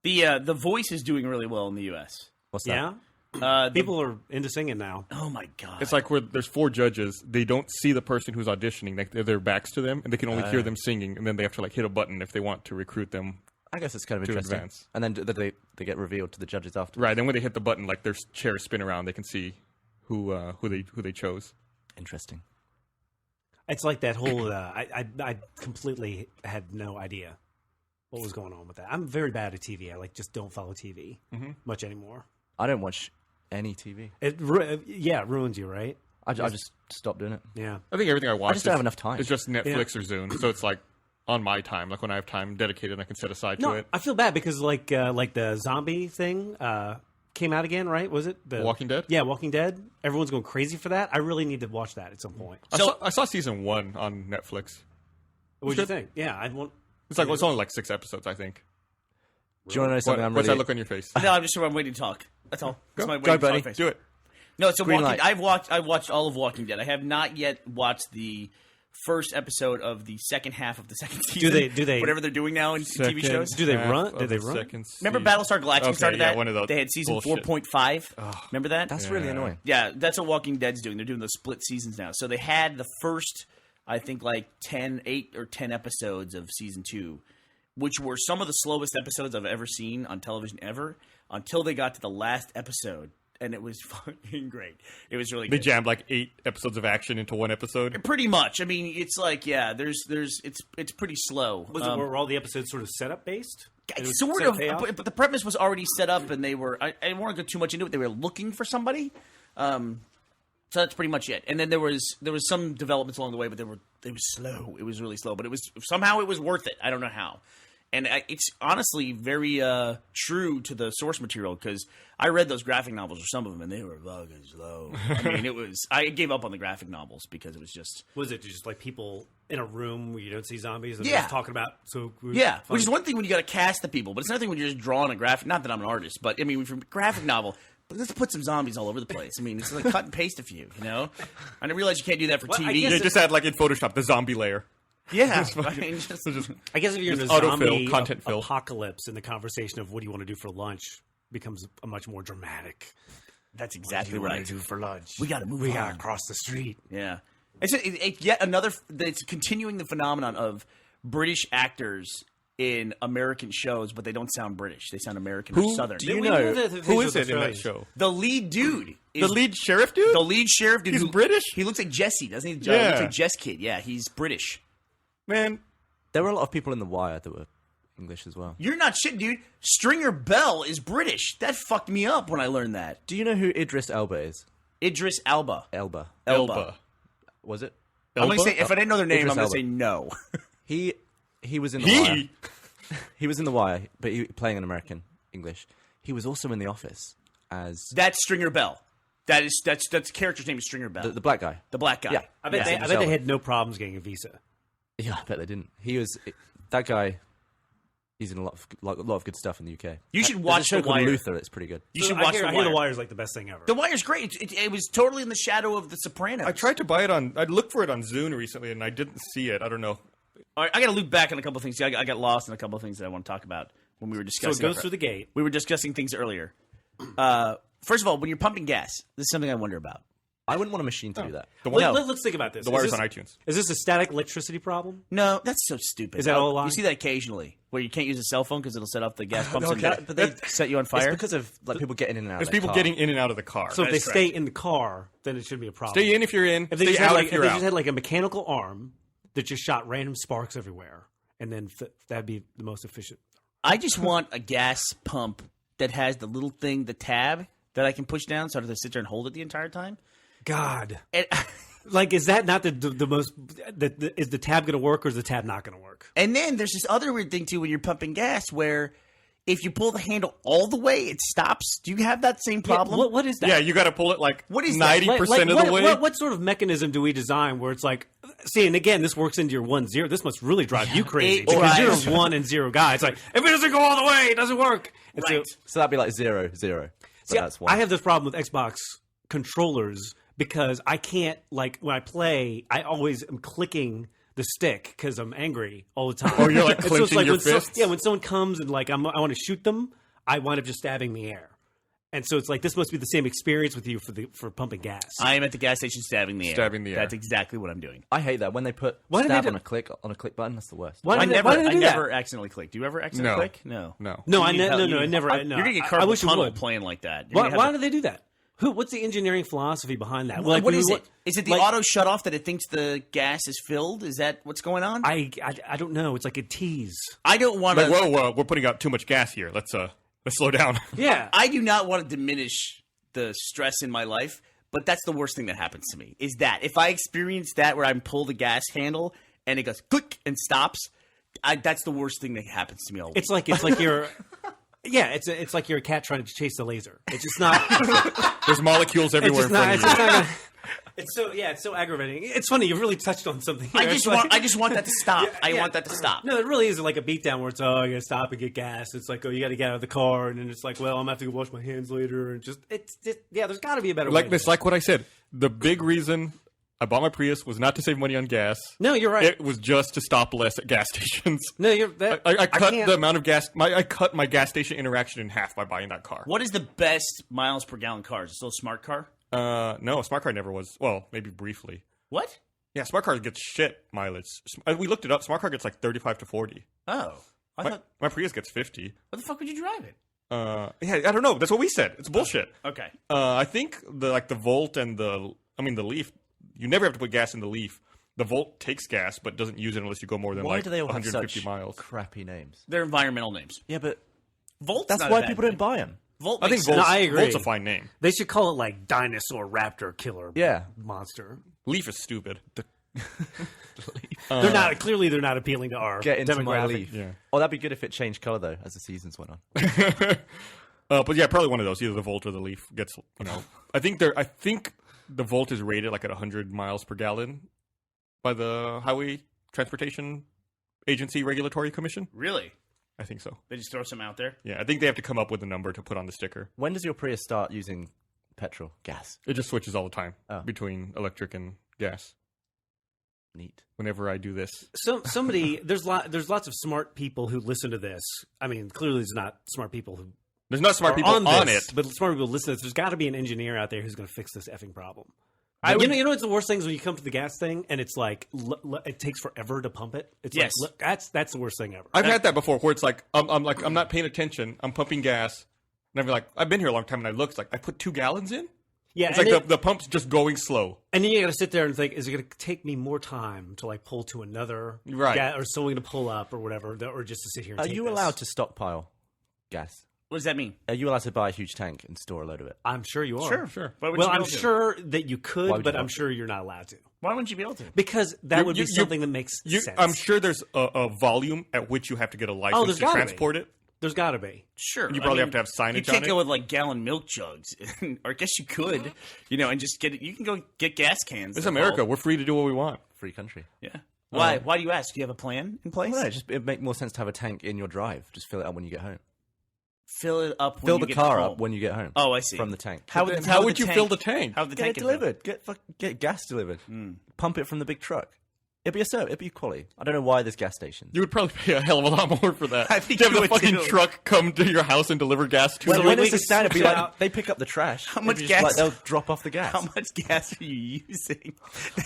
The Voice is doing really well in the U.S. What's that? yeah. People are into singing now. Oh my god! It's like where there's 4 judges. They don't see the person who's auditioning. Like they're their backs to them, and they can only hear them singing. And then they have to like hit a button if they want to recruit them. I guess it's kind of To interesting. advance. And then they get revealed to the judges after. Right. And when they hit the button, like their chairs spin around, they can see who they chose. Interesting. It's like that whole. I completely had no idea what was going on with that. I'm very bad at TV. I just don't follow TV much anymore. I don't watch any TV. It ruins you, right? I just stopped doing it. Yeah. I think everything I watch just don't have enough time. It's just Netflix or Zune, so it's like on my time. Like when I have time dedicated, I can set aside to No, it. I feel bad because like the zombie thing came out again, right? Was it the Walking Dead? Yeah, Walking Dead. Everyone's going crazy for that. I really need to watch that at some point. I saw season 1 on Netflix. What do you think? Yeah, I want. It's only like 6 episodes, I think. Do you want to know something? What's that look on your face? No, I'm waiting to talk. That's all. That's my Go, waiting to buddy. talk face. Do it. No, so Green Walking. light. I've watched all of Walking Dead. I have not yet watched the first episode of the second half of the second season. Do they- whatever they're doing now in TV shows? Do they half run? of Did they the run? second Remember season. Battlestar Galactica Okay, started yeah, that? one of those They had season bullshit. 4.5. Remember that? That's really annoying. Yeah, that's what Walking Dead's doing. They're doing those split seasons now. So they had the first, I think, like 8 or 10 episodes of season 2, which were some of the slowest episodes I've ever seen on television ever, until they got to the last episode, and it was fucking great. It was really They good. jammed like 8 episodes of action into one episode. Pretty much. I mean, it's like, yeah, it's pretty slow. Were all the episodes sort of setup based? Sort of, but the premise was already set up, and they were. I didn't want to go too much into it. They were looking for somebody, so that's pretty much it. And then there was some developments along the way, but it was slow. It was really slow, but it was somehow it was worth it. I don't know how. And it's honestly very true to the source material, because I read those graphic novels, or some of them, and they were fucking slow. I mean, I gave up on the graphic novels because it was just. Was it just like people in a room where you don't see zombies and Yeah. they're just talking about Yeah, fun. which is one thing when you got to cast the people, but it's another thing when you're just drawing a graphic. Not that I'm an artist, but I mean, from a graphic novel, but let's put some zombies all over the place. I mean, it's like cut and paste a few, you know. I didn't realize you can't do that for Well, I TV. guess They just had like in Photoshop the zombie layer. Yeah, I mean, just, I guess if you're in a Just autofill, zombie content fill. apocalypse, and the conversation of what do you want to do for lunch becomes a much more dramatic. that's exactly What do you right. want to do for lunch? We gotta move We on. gotta cross the street. Yeah, It's yet another. It's continuing the phenomenon of British actors in American shows, but they don't sound British. They sound American or Southern. do you know Who is it in that show? The lead dude. The lead sheriff dude? The lead sheriff dude. He's who- British? He looks like Jesse, doesn't he? Yeah. He looks like Jess Kid. Yeah, he's British. Man, There were a lot of people in The Wire that were English as well. You're not shit, dude. Stringer Bell is British. That fucked me up when I learned that. Do you know who Idris Elba is? Idris Elba. Elba. Elba. Was it? I'm going to say, if I didn't know their name, Idris I'm going to Elba. say no. He was in The Wire. He? He was in The Wire, but he playing an American English. He was also in The Office as That's Stringer Bell. That's the character's name is Stringer Bell. the black guy. The black guy. Yeah. I bet Yeah. they had no problems getting a visa. Yeah, I bet they didn't. He was that guy. He's in a lot of good stuff in the UK. You should There's watch a show The called Wire. Luther. It's pretty good. You should I watch hear, The I hear Wire. The Wire is like the best thing ever. The Wire's great. It was totally in the shadow of The Sopranos. I tried to buy it on. I looked for it on Zune recently, and I didn't see it. I don't know. All right, I got to loop back on a couple of things. I got lost in a couple of things that I want to talk about when we were so discussing. it goes through the gate. We were discussing things earlier. First of all, when you're pumping gas, this is something I wonder about. I wouldn't want a machine to do that. The Wire, Let's think about this. the Is Wire's this- on iTunes. Is this a static electricity problem? No, that's so stupid. Is that all a lie? You see that occasionally, where you can't use a cell phone because it'll set off the gas pumps No, and but they set you on It's fire. because of like people getting in and out. There's of their people car. getting in and out of the car. So if That they is stay correct. in the car, then it shouldn't be a problem. Stay in if you're in. If they Stay just had out like if if you're they out. just had like a mechanical arm that just shot random sparks everywhere, and then that'd be the most efficient. I just want a gas pump that has the little thing, the tab that I can push down, so I don't have to sit there and hold it the entire time. God, And, like is that not the most? Is the tab going to work or is the tab not going to work? and then there's this other weird thing too when you're pumping gas, where if you pull the handle all the way, it stops. Do you have that same problem? What is that? Yeah, you got to pull it like What is that? 90% of the way. What sort of mechanism do we design where it's like, see, and again, this works into your 1-0. This must really drive you crazy It because drives- you're a 1 and 0 guy. It's like, if it doesn't go all the way, it doesn't work. And Right. So that'd be like 0-0. See, That's one. I have this problem with Xbox controllers because I can't, like, when I play, I always am clicking the stick because I'm angry all the time. Oh, you're, like, And so it's clenching your when fists? yeah, when someone comes and like I want to shoot them, I wind up just stabbing the air. And so it's like this must be the same experience with you for pumping gas. I am at the gas station stabbing the air. Stabbing the air. That's exactly what I'm doing. I hate that when they put Why do they stab do- on a click button. That's the worst. Why I do they- never, why do they I do that? never accidentally click. Do you ever accidentally No. click? No. No. No, You I need ne- help. no, You no, I need- never. You're no, gonna get I carpal wish you tunnel would. playing like that. You're Why, gonna why have do they do that? What's the engineering philosophy behind that? what when is we- it? Is it the like, auto shut off that it thinks the gas is filled? Is that what's going on? I don't know. It's like a tease. I don't want Like, to. whoa, we're putting out too much gas here. Let's slow down. Yeah. I do not want to diminish the stress in my life, but that's the worst thing that happens to me. Is that if I experience that where I pull the gas handle and it goes click and stops, that's the worst thing that happens to me all week. It's like you're. Yeah, it's like you're a cat trying to chase the laser. It's just not. There's molecules It's everywhere just in front not. of It's you. just not. Gonna, it's so it's so aggravating. It's funny. You really touched on something. Here. I It's just like- want that to stop. I yeah. want that to stop. No, it really is like a beatdown where it's I gotta stop and get gas. It's like you gotta get out of the car, and then it's like I'm gonna have to go wash my hands later, and it's yeah. There's got to be a better way. Like to this, do it. like what I said. The big reason I bought my Prius was not to save money on gas. No, you're right. It was just to stop less at gas stations. No, you're that. I cut can't- the amount of gas. I cut my gas station interaction in half by buying that car. What is the best miles per gallon car? Is it still a smart car? No, a smart car never was. Well, maybe briefly. What? Yeah, smart car gets shit mileage. We looked it up. Smart car gets like 35 to 40. Oh, I thought. My Prius gets 50. What the fuck would you drive it? Yeah, I don't know. That's what we said. It's bullshit. Okay. I think the Volt and the Leaf. You never have to put gas in the Leaf. The Volt takes gas, but doesn't use it unless you go more than Why like do they all have 150 such miles. crappy names? They're environmental names. Yeah, but Volt's that's not a why bad people name. don't buy them. Volt I think makes Volt's, I agree. Volt's a fine name. They should call it like dinosaur raptor killer. Yeah. monster. Leaf is stupid. They're not clearly they're not appealing to our Get into demographic. my Leaf. Yeah. Oh, that'd be good if it changed color though as the seasons went on. But yeah, probably one of those. Either the Volt or the Leaf gets. I think the Volt is rated like at 100 miles per gallon by the Highway Transportation Agency Regulatory Commission. Really? I think so. They just throw some out there. Yeah, I think they have to come up with a number to put on the sticker. When does your Prius start using petrol, gas? It just switches all the time Oh. between electric and gas. Neat. Whenever I do this, Somebody there's lots of smart people who listen to this. I mean, clearly there's not smart people who there's not smart are people on this, it. but smart people listen to this. There's got to be an engineer out there who's going to fix this effing problem. You know what's the worst thing is when you come to the gas thing and it's like it takes forever to pump it. It's Yes. like that's the worst thing ever. I've had that before where it's like I'm not paying attention. I'm pumping gas, and I'm like, I've been here a long time, and I look, it's like I put 2 gallons in. Yeah, It's and like the pump's just going slow. and then you got to sit there and think, is it going to take me more time to like pull to another Right. or someone to pull up or whatever, or just to sit here? And Are take you this? allowed to stockpile gas? What does that mean? Are you allowed to buy a huge tank and store a load of it? I'm sure you are. Sure. Why would Well, you be I'm able to? sure that you Why could, would but you I'm not? sure you're not allowed to Why wouldn't you be able to? because that You- would be you- something that makes sense. I'm sure there's a volume at which you have to get a license there's to gotta be. transport it. There's got to be. Sure. You probably have to have signage You can't on it. go with like gallon milk jugs, or I guess you could, and just get it. You can go get gas cans. It's they're America. called. We're free to do what we want. Free country. Yeah. Why? Why do you ask? Do you have a plan in place? Well, no, it'd make more sense to have a tank in your drive. Just fill it up when you get home. Fill it up. When Fill you the get car home. up when you get home. Oh, I see. From the tank. How Then would, how would would you fill the tank? How would the Get tank it get filled? delivered. Get gas delivered. Pump it from the big truck. It'd be it'd be quality. I don't know why there's gas stations. You would probably pay a hell of a lot more for that. I think to have you the would fucking too. truck come to your house and deliver gas to When, you. when we is the could standard? Be switch like out- they pick up the trash. How much It'd be gas- Like, they'll drop off the gas. How much gas are you using?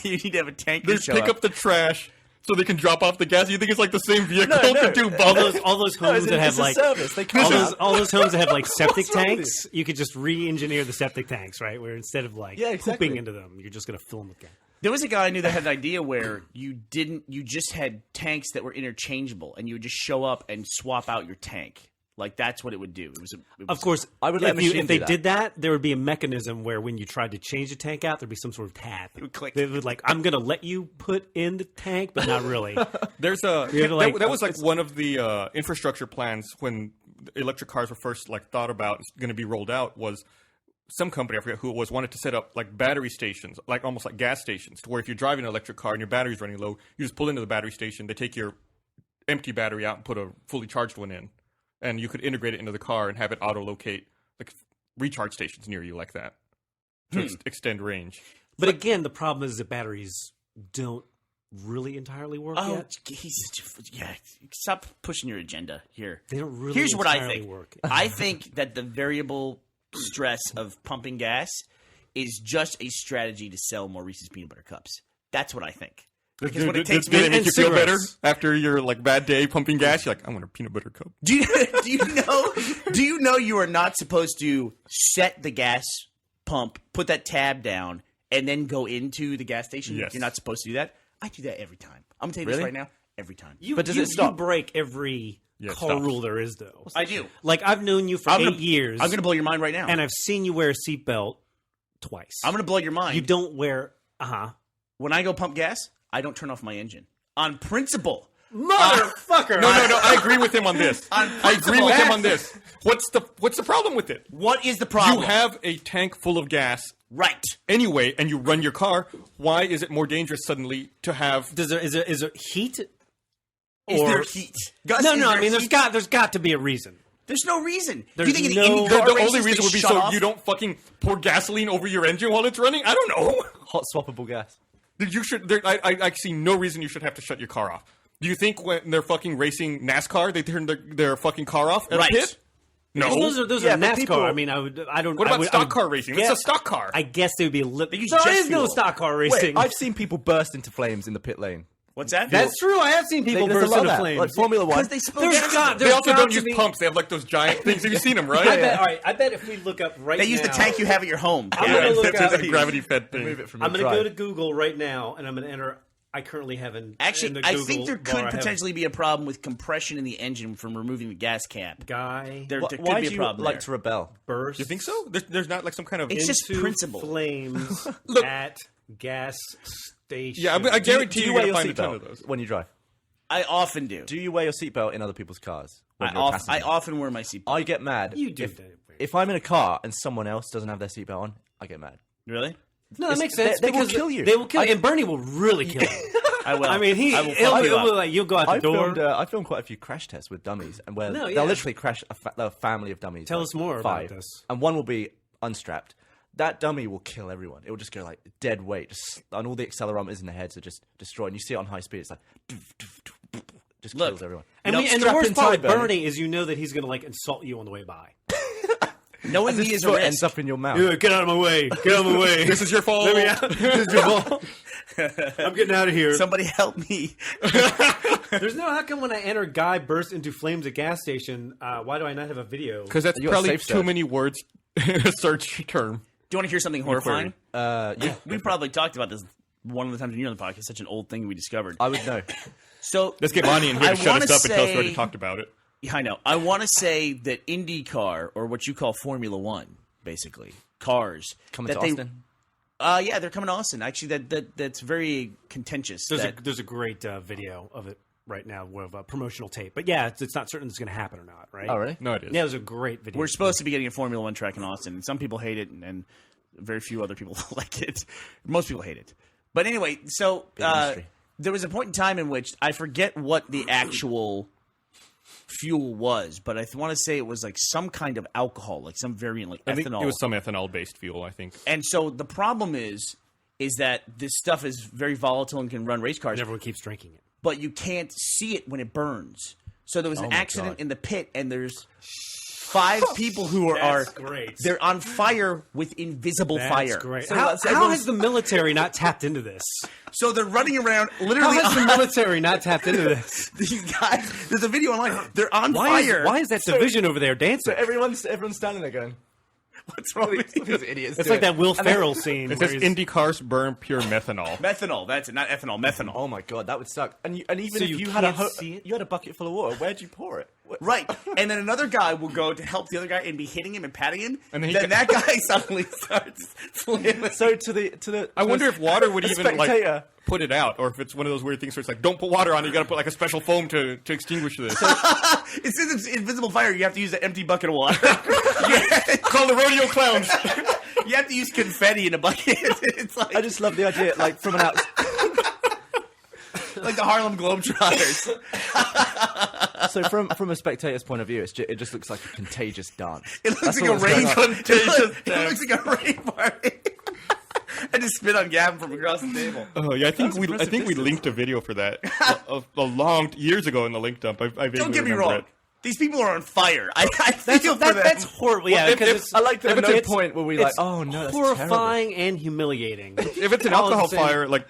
You need to have a tank They to show pick up. up the trash so they can drop off the gas. You think it's like the same vehicle No, no. to do All both? those No, homes that have it's a like service. They come out. all those homes that have like septic What's wrong with tanks, you could just re-engineer the septic tanks, right? Where instead of like Yeah, exactly. pooping into them, you're just going to fill them with gas. There was a guy I knew that had an idea where you just had tanks that were interchangeable, and you would just show up and swap out your tank. Like that's what it would do. It was Of course, I would let a machine if they do that. did that, there would be a mechanism where when you tried to change the tank out, there'd be some sort of tab. It would click. They would like, I'm going to let you put in the tank, but not really. There's a You have to, like- that was like one of the infrastructure plans when electric cars were first like thought about going to be rolled out. Was some company, I forget who it was, wanted to set up like battery stations, like almost like gas stations, to where if you're driving an electric car and your battery's running low, you just pull into the battery station. They take your empty battery out and put a fully charged one in, and you could integrate it into the car and have it auto locate like recharge stations near you like that to extend range. But again, the problem is that batteries don't really entirely work Oh, yet. yeah. Stop pushing your agenda here. They don't really Here's what I entirely think. work. I think that the variable stress of pumping gas is just a strategy to sell more Reese's peanut butter cups. That's what I think. Because what it takes Did it me. make you feel better cigarettes. after your like bad day pumping gas? You're like, I want a peanut butter cup. Do you know you are not supposed to set the gas pump, put that tab down, and then go into the gas station? Yes. You're not supposed to do that. I do that every time. I'm gonna tell you Really? this right now. Every time. But does it stop? You break every Yeah, it car stops. rule there is, though. I do. Like, I've known you for I'm 8 gonna- years, I'm gonna blow your mind right now. and I've seen you wear a seatbelt twice. I'm gonna blow your mind. You don't wear... When I go pump gas, I don't turn off my engine on principle. Motherfucker! No, I agree with him on this. I agree with him on this. What's the problem with it? What is the problem? You have a tank full of gas right. anyway, and you run your car. Why is it more dangerous suddenly to have? Is there heat? Is Or- there heat? Gus, No, is no. I there mean, heat? there's got to be a reason. There's no reason. Do There's you think in no- any The- car The races only they reason would be shut so off? you don't fucking pour gasoline over your engine while it's running. I don't know. Hot swappable gas. You should. I see no reason you should have to shut your car off. Do you think when they're fucking racing NASCAR, they turn their fucking car off at Right. a pit? No. Those Yeah, are but NASCAR. people- I mean, I don't. What I about would- I stock would car racing? guess- It's a stock car. I guess there would be a little. use There jet is no fuel. stock car racing. Wait, I've seen people burst into flames in the pit lane. What's that? That's true. I have seen people There's a burst lot of into that. flames. Like Formula One. Because they spill There's gas. got- They there's also got don't to use be- pumps. They have like those giant things. Have you seen them, right? I bet. All right. I bet if we look up right They use the now- tank you have at your home. I'm gonna look It's up- a gravity-fed thing. Move it from I'm your going to go drive. to Google right now, and I'm going to enter. I currently have an. in Actually, the I Google think there bar, could I have potentially be a problem with compression in the engine from removing the gas cap. guy There could Why be do a you problem like there. to rebel? burst. You think so? There's not like some kind of. It's just into principle. Flames Look- at gas station. Yeah, I guarantee Do you're you wear gonna your find a ton of seatbelt those. when you drive? I often do. Do you wear your seatbelt in other people's cars? when I, you're a I passenger? often wear my seatbelt. I get mad. You do if, that. if I'm in a car and someone else doesn't have their seatbelt on, I get mad. Really? No, that It's- makes sense. they will because kill you. They will kill you. And Bernie will really kill you. I will. I mean, I will he'll fuck you up. like, you'll go out the I door. filmed quite a few crash tests with dummies, and where No, yeah. they'll literally crash a family of dummies. Tell like us more about 5, this. And one will be unstrapped. That dummy will kill everyone. It will just go like dead weight, and all the accelerometers in the heads are just destroyed. And you see it on high speed; it's like just Look, kills everyone. and, You and don't the strap worst in part tight, with Bernie. Bernie is you know that he's going to like insult you on the way by. Knowing me is a foot risk. ends up in your mouth. Ew, get out of my way. Get out of my way. This is your fault. Let me out. This is your fault. I'm getting out of here. Somebody help me. There's no, how come when I enter guy bursts into flames at gas station, why do I not have a video? Because that's You got probably safe too search. many words in a search term. Do you want to hear something horrifying? Yeah, We probably talked about this one of the times when you were on the podcast. Such an old thing we discovered. I would know. So Let's get Bonnie in here I to shut us wanna up and tell us we say- already talked about it. Yeah, I know. I want to say that IndyCar, or what you call Formula One, basically cars, Coming that to they, Austin. Yeah, they're coming to Austin. Actually, that's very contentious. There's a great video of it right now of promotional tape. But yeah, it's not certain it's going to happen or not, right? Oh, really? No, it is. Yeah, there's a great video. We're supposed to be getting a Formula One track in Austin, and some people hate it, and very few other people like it. Most people hate it. But anyway, so industry. there was a point in time in which I forget what the actual fuel was, but I want to say it was like some kind of alcohol, like some variant, like I think ethanol. it was some ethanol-based fuel, I think. And so the problem is that this stuff is very volatile and can run race cars, And everyone keeps drinking it. but you can't see it when it burns. So there was an my accident God. in the pit, and there's 5 people who are great. they're on fire with invisible That's fire. great. So How everyone's- has the military not tapped into this? So they're running around How literally. has the military not tapped into this? These guys, there's a video online. They're on Why fire. is that division over there dancing? Everyone's standing there going, What's wrong with you? these idiots. It's do like it. that Will Ferrell scene. It where says he's- Indy cars burn pure methanol. Methanol. That's it. Not ethanol. Methanol. Oh my god, that would suck. And even So if you you had a can't see it? you had a bucket full of water, where'd you pour it? What- Right, and then another guy will go to help the other guy and be hitting him and patting him, And and then then he that guy suddenly starts flaming. So to the I wonder if water would a even spectator. like put it out, or if it's one of those weird things where it's like, don't put water on it. You got to put like a special foam to extinguish this. It says it's invisible fire. You have to use an empty bucket of water. Call the rodeo clowns. You have to use confetti in a bucket. It's like I just love the idea, like from an out. like the Harlem Globetrotters. So from a spectator's point of view, it just looks like a contagious dance. It looks That's like all a that's rain. going on. It looks like a rain party. I just spit on Gavin from across the table. Oh yeah, I think we impressive linked a video for that a long years ago in the link dump. I vaguely Don't get me remember wrong. it. These people are on fire. I feel for them. That's horrible. Yeah, Well, because if- it's, I like that If it's no a- point where we like, it's oh no, that's horrifying and humiliating. If it's an All at alcohol the same- fire, like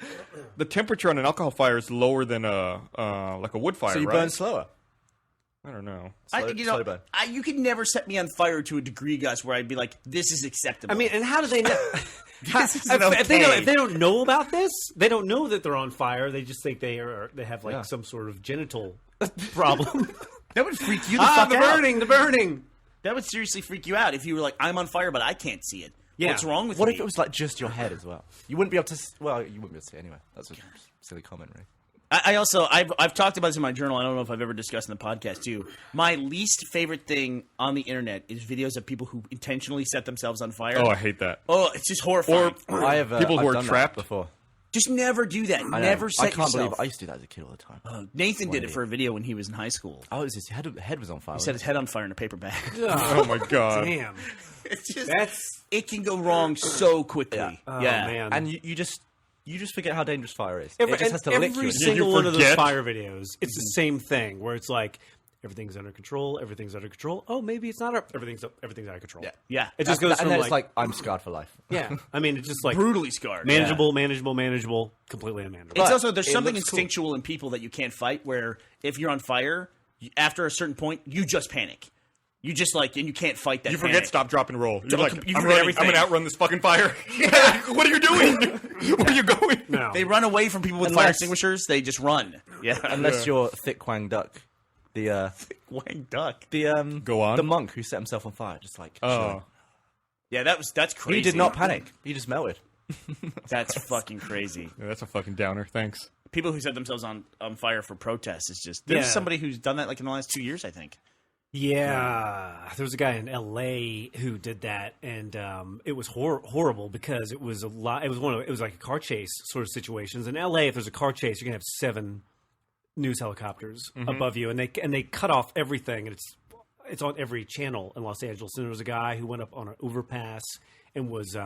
the temperature on an alcohol fire is lower than a like a wood fire, terrible. So you right? burn slower. I don't know. Slow burn. You could never set me on fire to a degree, Gus, where I'd be like, "This is acceptable." I mean, and how do they know? This isn't if okay. they don't know about this, they don't know that they're on fire. They just think they have like Yeah. some sort of genital problem. that would freak you the fuck the out. burning, the burning. That would seriously freak you out if you were like, "I'm on fire, but I can't see it." Yeah. What's wrong with What me? if it was like just your head as well? You wouldn't be able to. Well, you wouldn't be able to see it anyway. That's a silly comment, really. I've talked about this in my journal. I don't know if I've ever discussed in the podcast too. My least favorite thing on the internet is videos of people who intentionally set themselves on fire. Oh, I hate that. Oh, it's just horrifying. I have People who I've are done that trapped. before. Just never do that. I know. Never I set can't believe yourself. I used to do that as a kid all the time. Nathan did it for a video when he was in high school. Oh, it was his head was on fire. He set his head on fire in a paper bag. Oh my god. Damn. It's just That's it can go wrong so quickly. Yeah. oh Yeah. man. and you just forget how dangerous fire is. Every, it just has to lick you. every in. single You one of those forget. fire videos, it's the same thing where it's like everything's under control. Everything's under control. Oh, maybe it's not. Everything's out of control. Yeah. Yeah. It just goes and from then like, it's like I'm scarred for life. yeah. I mean, it's just like brutally scarred. manageable, completely unmanageable. It's But also there's it something looks instinctual in people that you can't fight. Where if you're on fire, after a certain point, you just panic. You just like and you can't fight that. You forget panic. stop, drop, and roll. You're Don't like, you I'm forget running. everything. I'm gonna outrun this fucking fire. What are you doing? Where are you going? No. They run away from people with fire Unless- extinguishers. They just run. Yeah. Unless you're Thick Wang Duck, the Wang duck. Go on. the monk who set himself on fire, just like Oh, chilling. Yeah, that's crazy. He did not panic. He just melted. That's fucking crazy. yeah, that's a fucking downer. Thanks. People who set themselves on fire for protests is just there's Yeah. somebody who's done that like in the last 2 years, I think. Yeah, there was a guy in L.A. who did that, and it was horrible because it was a lot. It was like a car chase sort of situations. In L.A., if there's a car chase, you're gonna have 7 news helicopters above you, and they cut off everything, and it's on every channel in Los Angeles. And there was a guy who went up on an overpass and was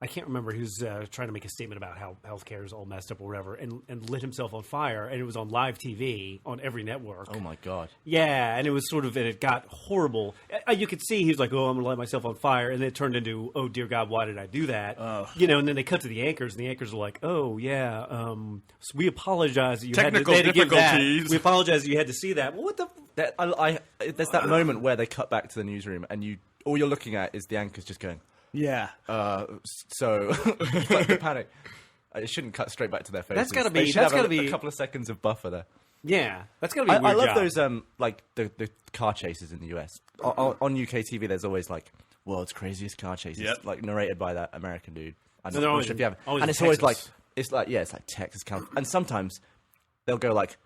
I can't remember. He was trying to make a statement about how healthcare is all messed up or whatever, and lit himself on fire. And it was on live TV on every network. Oh my god. Yeah, and it was sort of, and it got horrible. You could see he was like, "Oh, I'm going to light myself on fire," and then it turned into, "Oh dear God, why did I do that?" You know, and then they cut to the anchors, and the anchors are like, "Oh yeah, so we apologize that you Technical had to give that. difficulties. We apologize that you had to see that." Well, what the? There's that moment where they cut back to the newsroom, and all you're looking at is the anchors just going, Yeah. so it's like the panic. It shouldn't cut straight back to their faces. That's gotta be- They should that's have gotta be- a couple of seconds of buffer there. Yeah, that's going to be a I weird love job. those like the car chases in the US. On UK TV, there's always like world's craziest car chases, Yep. like narrated by that American dude. I'm they're not always sure if you have, always and in it's always like Texas. it's like Texas, California, and sometimes they'll go like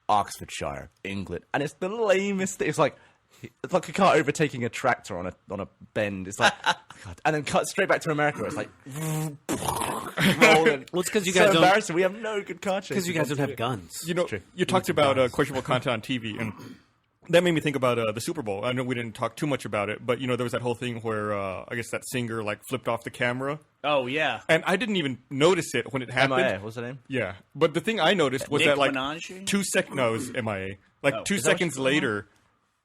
Oxfordshire, England, and it's the lamest thing. It's like a car overtaking a tractor on a bend. It's like, God. And then cut straight back to America. Where it's like rolling. Well, it's 'cause you So guys don't- embarrassing. We have no good car chases. Because you guys don't have guns. You know, True. you talked about questionable content on TV, and that made me think about the Super Bowl. I know we didn't talk too much about it, but you know, there was that whole thing where I guess that singer like flipped off the camera, Oh yeah. and I didn't even notice it when it happened. MIA, what's the name? Yeah, but the thing I noticed was Nick that like Minaj? 2 seconds. No, it was MIA. Like Oh. 2 Is that what seconds you're talking later,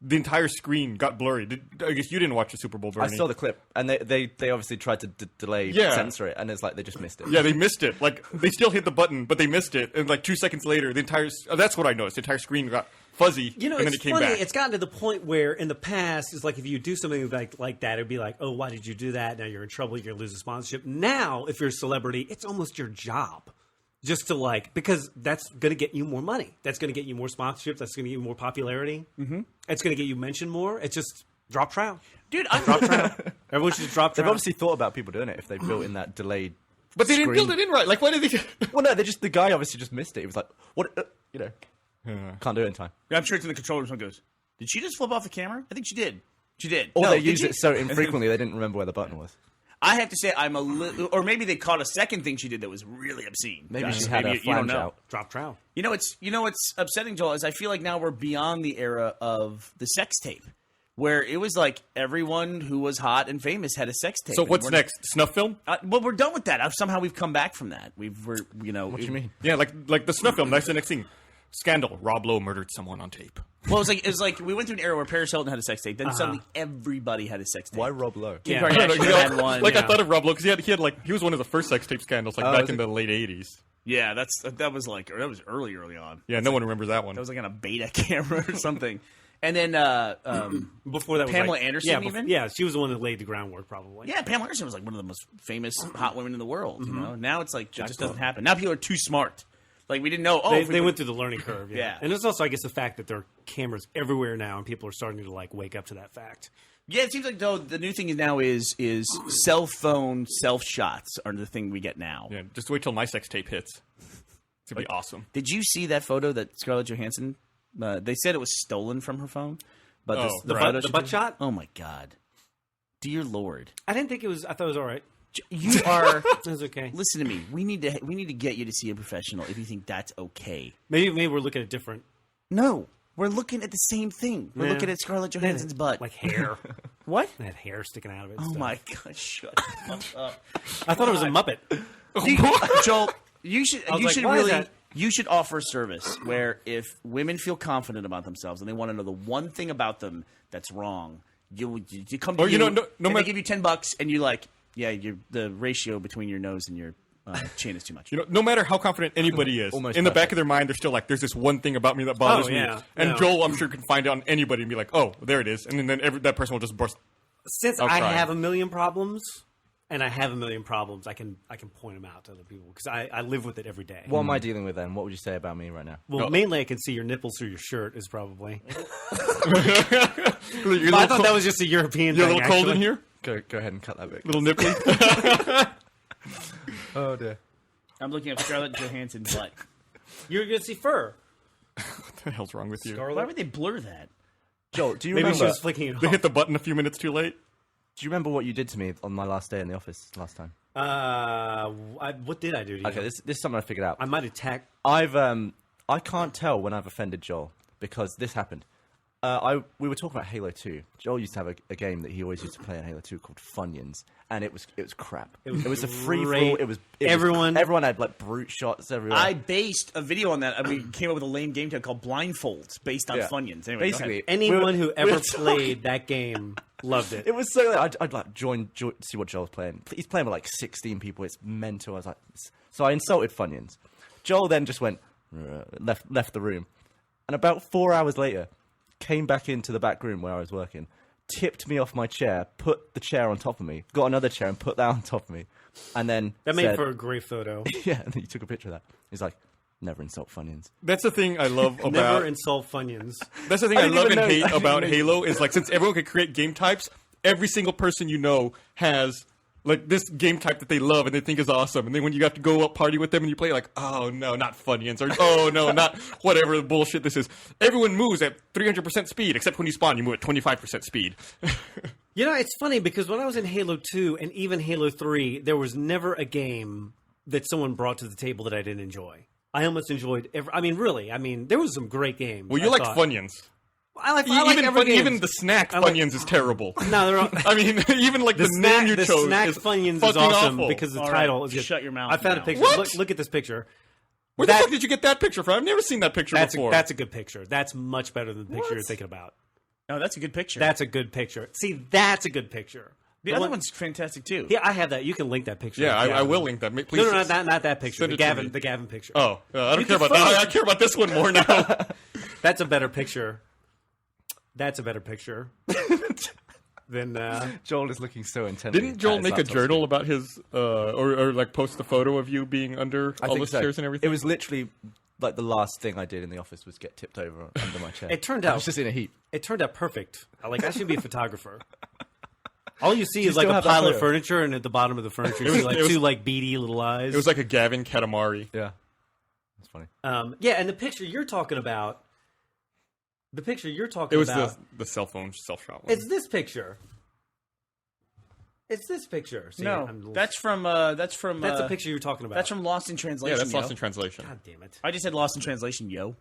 the entire screen got blurry. I guess you didn't watch the Super Bowl, Bernie. I saw the clip, and they obviously tried to delay, Yeah. censor it, and it's like they just missed it. Yeah, they missed it. Like they still hit the button, but they missed it. And like 2 seconds later, the entire that's what I noticed. The entire screen got fuzzy, You know, and then it's it came funny. back. It's gotten to the point where in the past, it's like if you do something like that, it'd be like, oh, why did you do that? Now you're in trouble. You're going to lose a sponsorship. Now, if you're a celebrity, it's almost your job just to like, because that's going to get you more money. That's going to get you more sponsorships. That's going to get you more popularity. Mm-hmm. It's going to get you mentioned more. It's just drop trout. Dude, I'm Drop trout. Everyone should just drop They've trout. obviously thought about people doing it if they built in that delayed. But they didn't screen. build it in right. Like, why did they? Well, no, the guy obviously just missed it. He was like, "What?" You know, can't do it in time. I'm sure it's in the control room. Someone goes, "Did she just flip off the camera?" I think she did. She did. Or No, they did used she? it so infrequently they didn't remember where the button was. I have to say, I'm a little, or maybe they caught a second thing she did that was really obscene. Maybe Guys, she had a you don't flange know. out. drop trout. You know what's upsetting, Joel, is I feel like now we're beyond the era of the sex tape, where it was like everyone who was hot and famous had a sex tape. So And what's we're- next? Snuff film? Well, we're done with that. Somehow we've come back from that. What What do you mean? Yeah, like the snuff film. That's the next thing. Scandal. Rob Lowe murdered someone on tape. Well, it was like we went through an era where Paris Hilton had a sex tape. Then suddenly everybody had a sex tape. Why Rob Lowe? Kim Yeah. I don't know, Kardashian you know, had one. like yeah. I thought of Rob Lowe because he had like he was one of the first sex tape scandals like back is in it? the late '80s. Yeah, that was early on. Yeah, no one remembers that one. That was like on a beta camera or something. And then Before that was Pamela like, Anderson yeah, even? Yeah, she was the one that laid the groundwork probably. yeah, Pamela Anderson was like one of the most famous hot women in the world. Mm-hmm. You know, now it's like it just doesn't happen. Now people are too smart. Like we didn't know. Oh, They went through the learning curve, yeah. Yeah. And it's also, I guess, the fact that there are cameras everywhere now, and people are starting to like wake up to that fact. Yeah, it seems like though the new thing is cell phone self shots are the thing we get now. Yeah, just wait till my sex tape hits. It's gonna be awesome. Did you see that photo that Scarlett Johansson? They said it was stolen from her phone, but Oh, the right. photo The she butt took- shot? Oh my god, dear Lord! I didn't think it was. I thought it was all right. You are. It was okay. Listen to me. We need to get you to see a professional if you think that's okay. Maybe we're looking at different, No, we're looking at the same thing. We're Yeah. looking at Scarlett Johansson's butt. like hair. What? That hair sticking out of it. and Oh stuff. my god! Shut the fuck up. I thought it was a Muppet. Joel, you should was like, should why is really that? you should offer a service where if women feel confident about themselves and they want to know the one thing about them that's wrong, you come to Or, you know, no and they matter- give you $10 and you're like, yeah, the ratio between your nose and your chin is too much. You know, no matter how confident anybody is, Almost in the back perfect. of their mind, they're still like, "There's this one thing about me that bothers Oh, me." yeah. And No. Joel, I'm sure, can find it on anybody and be like, "Oh, there it is," and then that person will just burst. Since I'll I try. have a million problems, and I have a million problems, I can point them out to other people because I live with it every day. What am I dealing with then? What would you say about me right now? Well, mainly I can see your nipples through your shirt is probably. You're But I thought that was just a European You're a thing. little cold in actually. here, Go ahead and cut that bit. little nipply. Oh dear. I'm looking at Scarlett Johansson's butt. You're gonna see fur. What the hell's wrong with you? Why would they blur that? Joel, do you Maybe remember? she was flicking it They off. hit the button a few minutes too late. Do you remember what you did to me on my last day in the office last time? What did I do to you? Okay, this is something I figured out. I might attack. I can't tell when I've offended Joel because this happened. We were talking about Halo 2. Joel used to have a game that he always used to play in Halo 2 called Funyuns, and it was crap. It was a free for all. Everyone had like brute shots everywhere. I based a video on that. We came up with a lame game tag called Blindfolds, based on Funyuns. Anyway, basically, anyone who ever played that game loved it. It was so. I'd like join see what Joel's playing. He's playing with like 16 people. It's mental. I was like, so I insulted Funyuns. Joel then just went left the room, and about 4 hours later, came back into the back room where I was working, tipped me off my chair, put the chair on top of me, got another chair and put that on top of me, and then that made for a great photo. Yeah, and then he took a picture of that. He's like, never insult Funyuns. That's the thing I love about... Never insult Funyuns. That's the thing I love and hate about Halo is, like, since everyone can create game types, every single person you know has... like this game type that they love and they think is awesome, and then when you have to go up party with them and you play, like, oh no, not Funyuns, or oh no, not whatever the bullshit this is. Everyone moves at 300% speed, except when you spawn, you move at 25% speed. You know, it's funny because when I was in Halo 2 and even Halo 3, there was never a game that someone brought to the table that I didn't enjoy. I almost enjoyed every. I mean, really. I mean, there was some great games. Well, you like Funyuns. I like every game. Even the snack Funyuns is terrible. No, they're all, I mean, even like the name you chose. The snack is Funyuns fucking is awesome awful. because the All title right, is. shut your mouth I found now. a picture. What? Look at this picture. Where the fuck did you get that picture from? I've never seen that picture before. That's a good picture. That's much better than the picture you're thinking about. No, that's a good picture. That's a good picture. See, that's a good picture. the other one's fantastic too. Yeah, I have that. You can link that picture. Yeah, I will link that. Please. No, not that picture. Send The it to Gavin, me. the Gavin picture. Oh, I don't care about that. I care about this one more now. That's a better picture. That's a better picture than. Joel is looking so intently. Didn't Joel at his make a laptop journal screen. about his, or like post a photo of you being under I all think the so. chairs and everything? It was literally like the last thing I did in the office was get tipped over under my chair. It turned I out was just in a heap. It turned out perfect. I should be a photographer. All you see you is like still a have that pile of photo? furniture, and at the bottom of the furniture, you see like two like beady little eyes. It was like a Gavin Katamari. Yeah, that's funny. Yeah, and the picture you're talking about. The picture you're talking It was about. the cell phone self-shot one. It's this picture. It's this picture. See, No, I'm a little- that's from that's the picture you're talking about. That's from Lost in Yeah, Translation. that's lost yo. in translation. God damn it! I just said Lost in Translation, yo.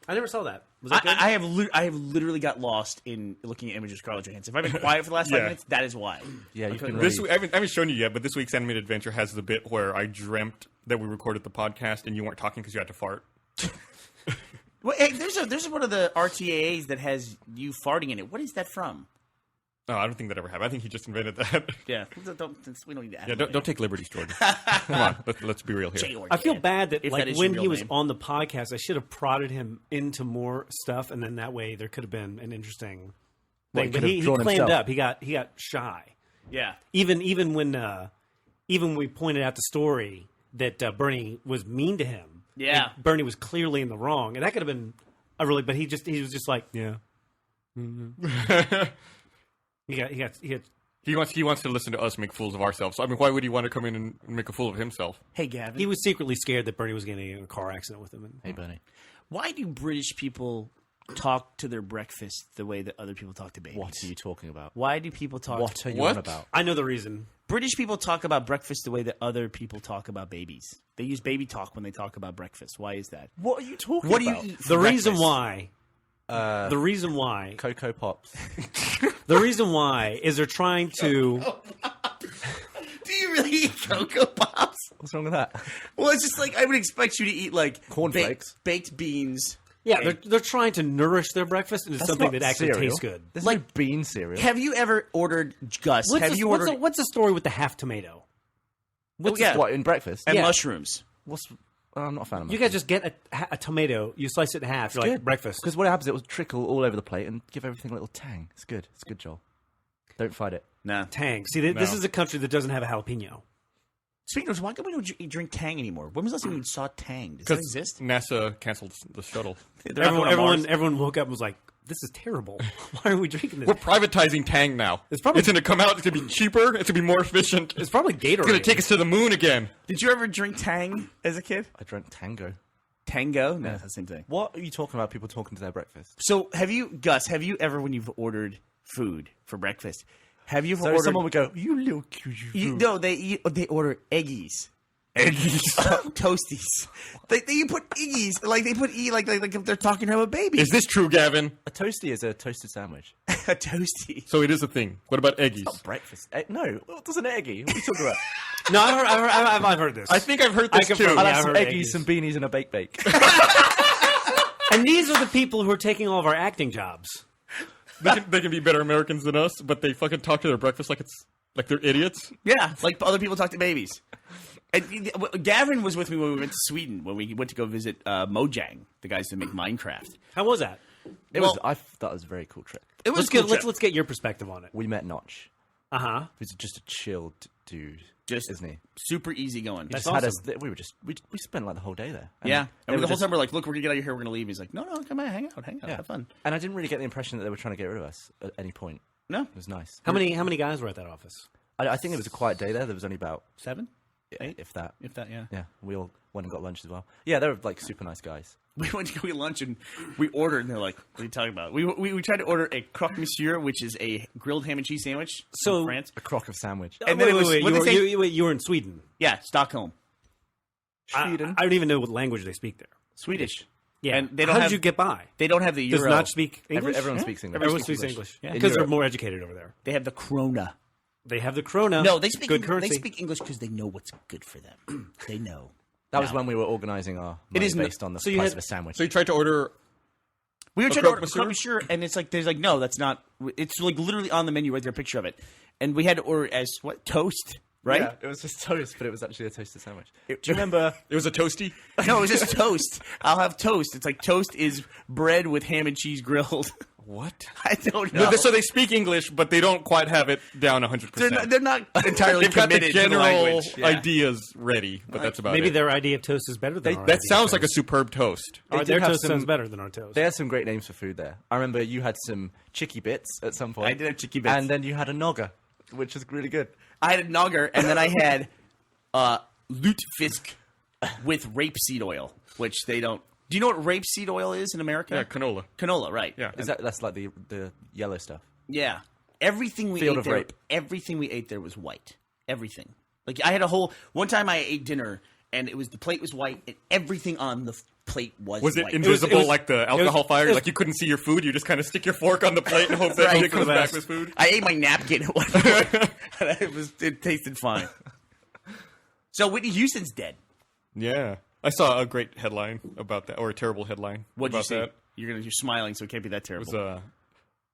I never saw that. Was that good? I have literally got lost in looking at images of Scarlett Johansson. If I've been quiet for the last 5 Yeah. minutes, that is why. Yeah, you've been This really... I haven't shown you yet, but this week's Animated Adventure has the bit where I dreamt that we recorded the podcast and you weren't talking because you had to fart. Well, hey, there's one of the RTAAs that has you farting in it. What is that from? No, I don't think that ever happened. I think he just invented that. Yeah, we don't need to. Yeah, don't take liberties, Jordan. Come on, let's be real here. J-Word, I feel kid. bad that If like that is when your he real was name. on the podcast, I should have prodded him into more stuff, and then that way there could have been an interesting Well, thing. he But could he have drawn claimed himself. up. He got shy. Yeah. Even when we pointed out the story that Bernie was mean to him. Yeah. and Bernie was clearly in the wrong, and that could have been a really. But he was just like, yeah. He got He wants to listen to us make fools of ourselves. So, I mean, why would he want to come in and make a fool of himself? Hey, Gavin. he was secretly scared that Bernie was getting in a car accident with him. And, Hey, Bernie. Why do British people talk to their breakfast the way that other people talk to babies? What are you talking about? Why do people talk? What are you What? on about? I know the reason. British people talk about breakfast the way that other people talk about babies. They use baby talk when they talk about breakfast. Why is that? What are you talking What do about? you eat? For The reason breakfast? why. The reason why. Cocoa Pops. The reason why is they're trying to. Do you really eat Cocoa Pops? What's wrong with that? Well, it's just like I would expect you to eat like Cornflakes. baked beans. Yeah, they're trying to nourish their breakfast into something not that actually cereal. tastes good. There's no bean cereal. Have you ever ordered Gus? Have you ordered what's the story with the half tomato? What's yeah. What, in breakfast? and Yeah. mushrooms? I'm not a fan of You guys just get a tomato, you slice it in half, you're like breakfast. Because what happens, it will trickle all over the plate and give everything a little tang. It's good. It's good, Joel. Don't fight it. Nah. Tang. See, this No. is a country that doesn't have a jalapeno. Speaking of which, why can we don't drink Tang anymore? When was the last time you saw Tang? Does that Because exist? NASA canceled the shuttle. They're not going to Mars. Everyone woke up and was like, "This is terrible. Why are we drinking this?" We're privatizing Tang now. It's probably- going to come out. It's going to be cheaper. It's going to be more efficient. It's probably Gatorade. It's going to take us to the moon again. Did you ever drink Tang as a kid? I drank Tango. Tango? No, it's the same thing. What are you talking about? People talking to their breakfast? So, Gus, have you ever, when you've ordered food for breakfast, have you ever So ordered... someone would go, "You little cute." No, they order Eggies. Eggies. Toasties. They put Iggies. Like, they put E like they're talking to a baby. Is this true, Gavin? A toasty is a toasted sandwich. a toasty? So it is a thing. What about Eggies? Breakfast. No, what does an eggie? What are you talking about? No, I've heard this. I think I've heard this too. confirm, I'll yeah, have I've some heard eggies, eggies. some beanies, and a bake. And these are the people who are taking all of our acting jobs. They can be better Americans than us, but they fucking talk to their breakfast like they're idiots. Yeah, like other people talk to babies. And Gavin was with me when we went to Sweden, when we went to go visit Mojang, the guys that make Minecraft. How was that? I thought it was a very cool trip. It was Let's get your perspective on it. We met Notch. Uh-huh. Who's just a chilled dude, Just isn't he? super easy going. That's Just had awesome. us. We spent like the whole day there. Yeah, they and were the whole just- time we're like, "Look, we're gonna get out of here. We're gonna leave." He's like, "No, come on, hang out, Yeah. have fun." And I didn't really get the impression that they were trying to get rid of us at any point. No, It was nice. How many guys were at that office? I think it was a quiet day there. There was only about 7, if that. if that. Yeah. Yeah, we all went and got lunch as well. Yeah, they were like super nice guys. We went to go eat lunch and we ordered, and they're like, "What are you talking about?" We tried to order a croque monsieur, which is a grilled ham and cheese sandwich So- from France. A crock of sandwich. And then it was wait, what you, they were, say- you were in Sweden. Yeah, Stockholm, Sweden. I don't even know what language they speak there. Swedish. Yeah. And they don't How have- did you get by? They don't have the Does euro. not speak English? Everyone speaks English. Everyone speaks English. Yeah. Because In they're Europe. more educated over there. They have the krona. They have the krona. No, they speak good They currency. speak English because they know what's good for them. They know. That was when we were organising our money is n- based on the so you price had- of a sandwich. So you tried to order. We were trying to croque order monsieur? croque monsieur, and it's like there's like no, that's not. It's like literally on the menu right there, a picture of it, and we had to order as what toast, right? Yeah, it was just toast, but it was actually a toasted sandwich. Do you remember? It was a toasty. No, it was just toast. I'll have toast. It's like toast is bread with ham and cheese grilled. What? I don't know. So they speak English, but they don't quite have it down 100%. They're not entirely They've got the committed to the general language. Yeah. ideas ready, but that's about Maybe it. their idea of toast is better than our That idea sounds of like a toast. superb toast. Our- did their have toast some- sounds better than our toast. They had some great names for food there. I remember you had some chicky bits at some point. I did have chicky bits. And then you had a nogger, which was really good. I had a nogger, and then I had lutefisk with rapeseed oil, which they don't. Do you know what rapeseed oil is in America? Yeah, canola. Canola, right? Yeah. That's like the yellow stuff. Yeah. Everything we Field ate of there, rape. everything we ate there was white. Everything. Like I had a whole one time I ate dinner and it was the plate was white and everything on the plate was Was it white. invisible was- like the it was- alcohol fire? it was- like you couldn't see your food, you just kind of stick your fork on the plate and hope that Right, it comes for the back best. with food? I ate my napkin at one point. And it tasted fine. So Whitney Houston's dead. Yeah. I saw a great headline about that, or a terrible headline What'd you about see? that. You're smiling, so it can't be that terrible. It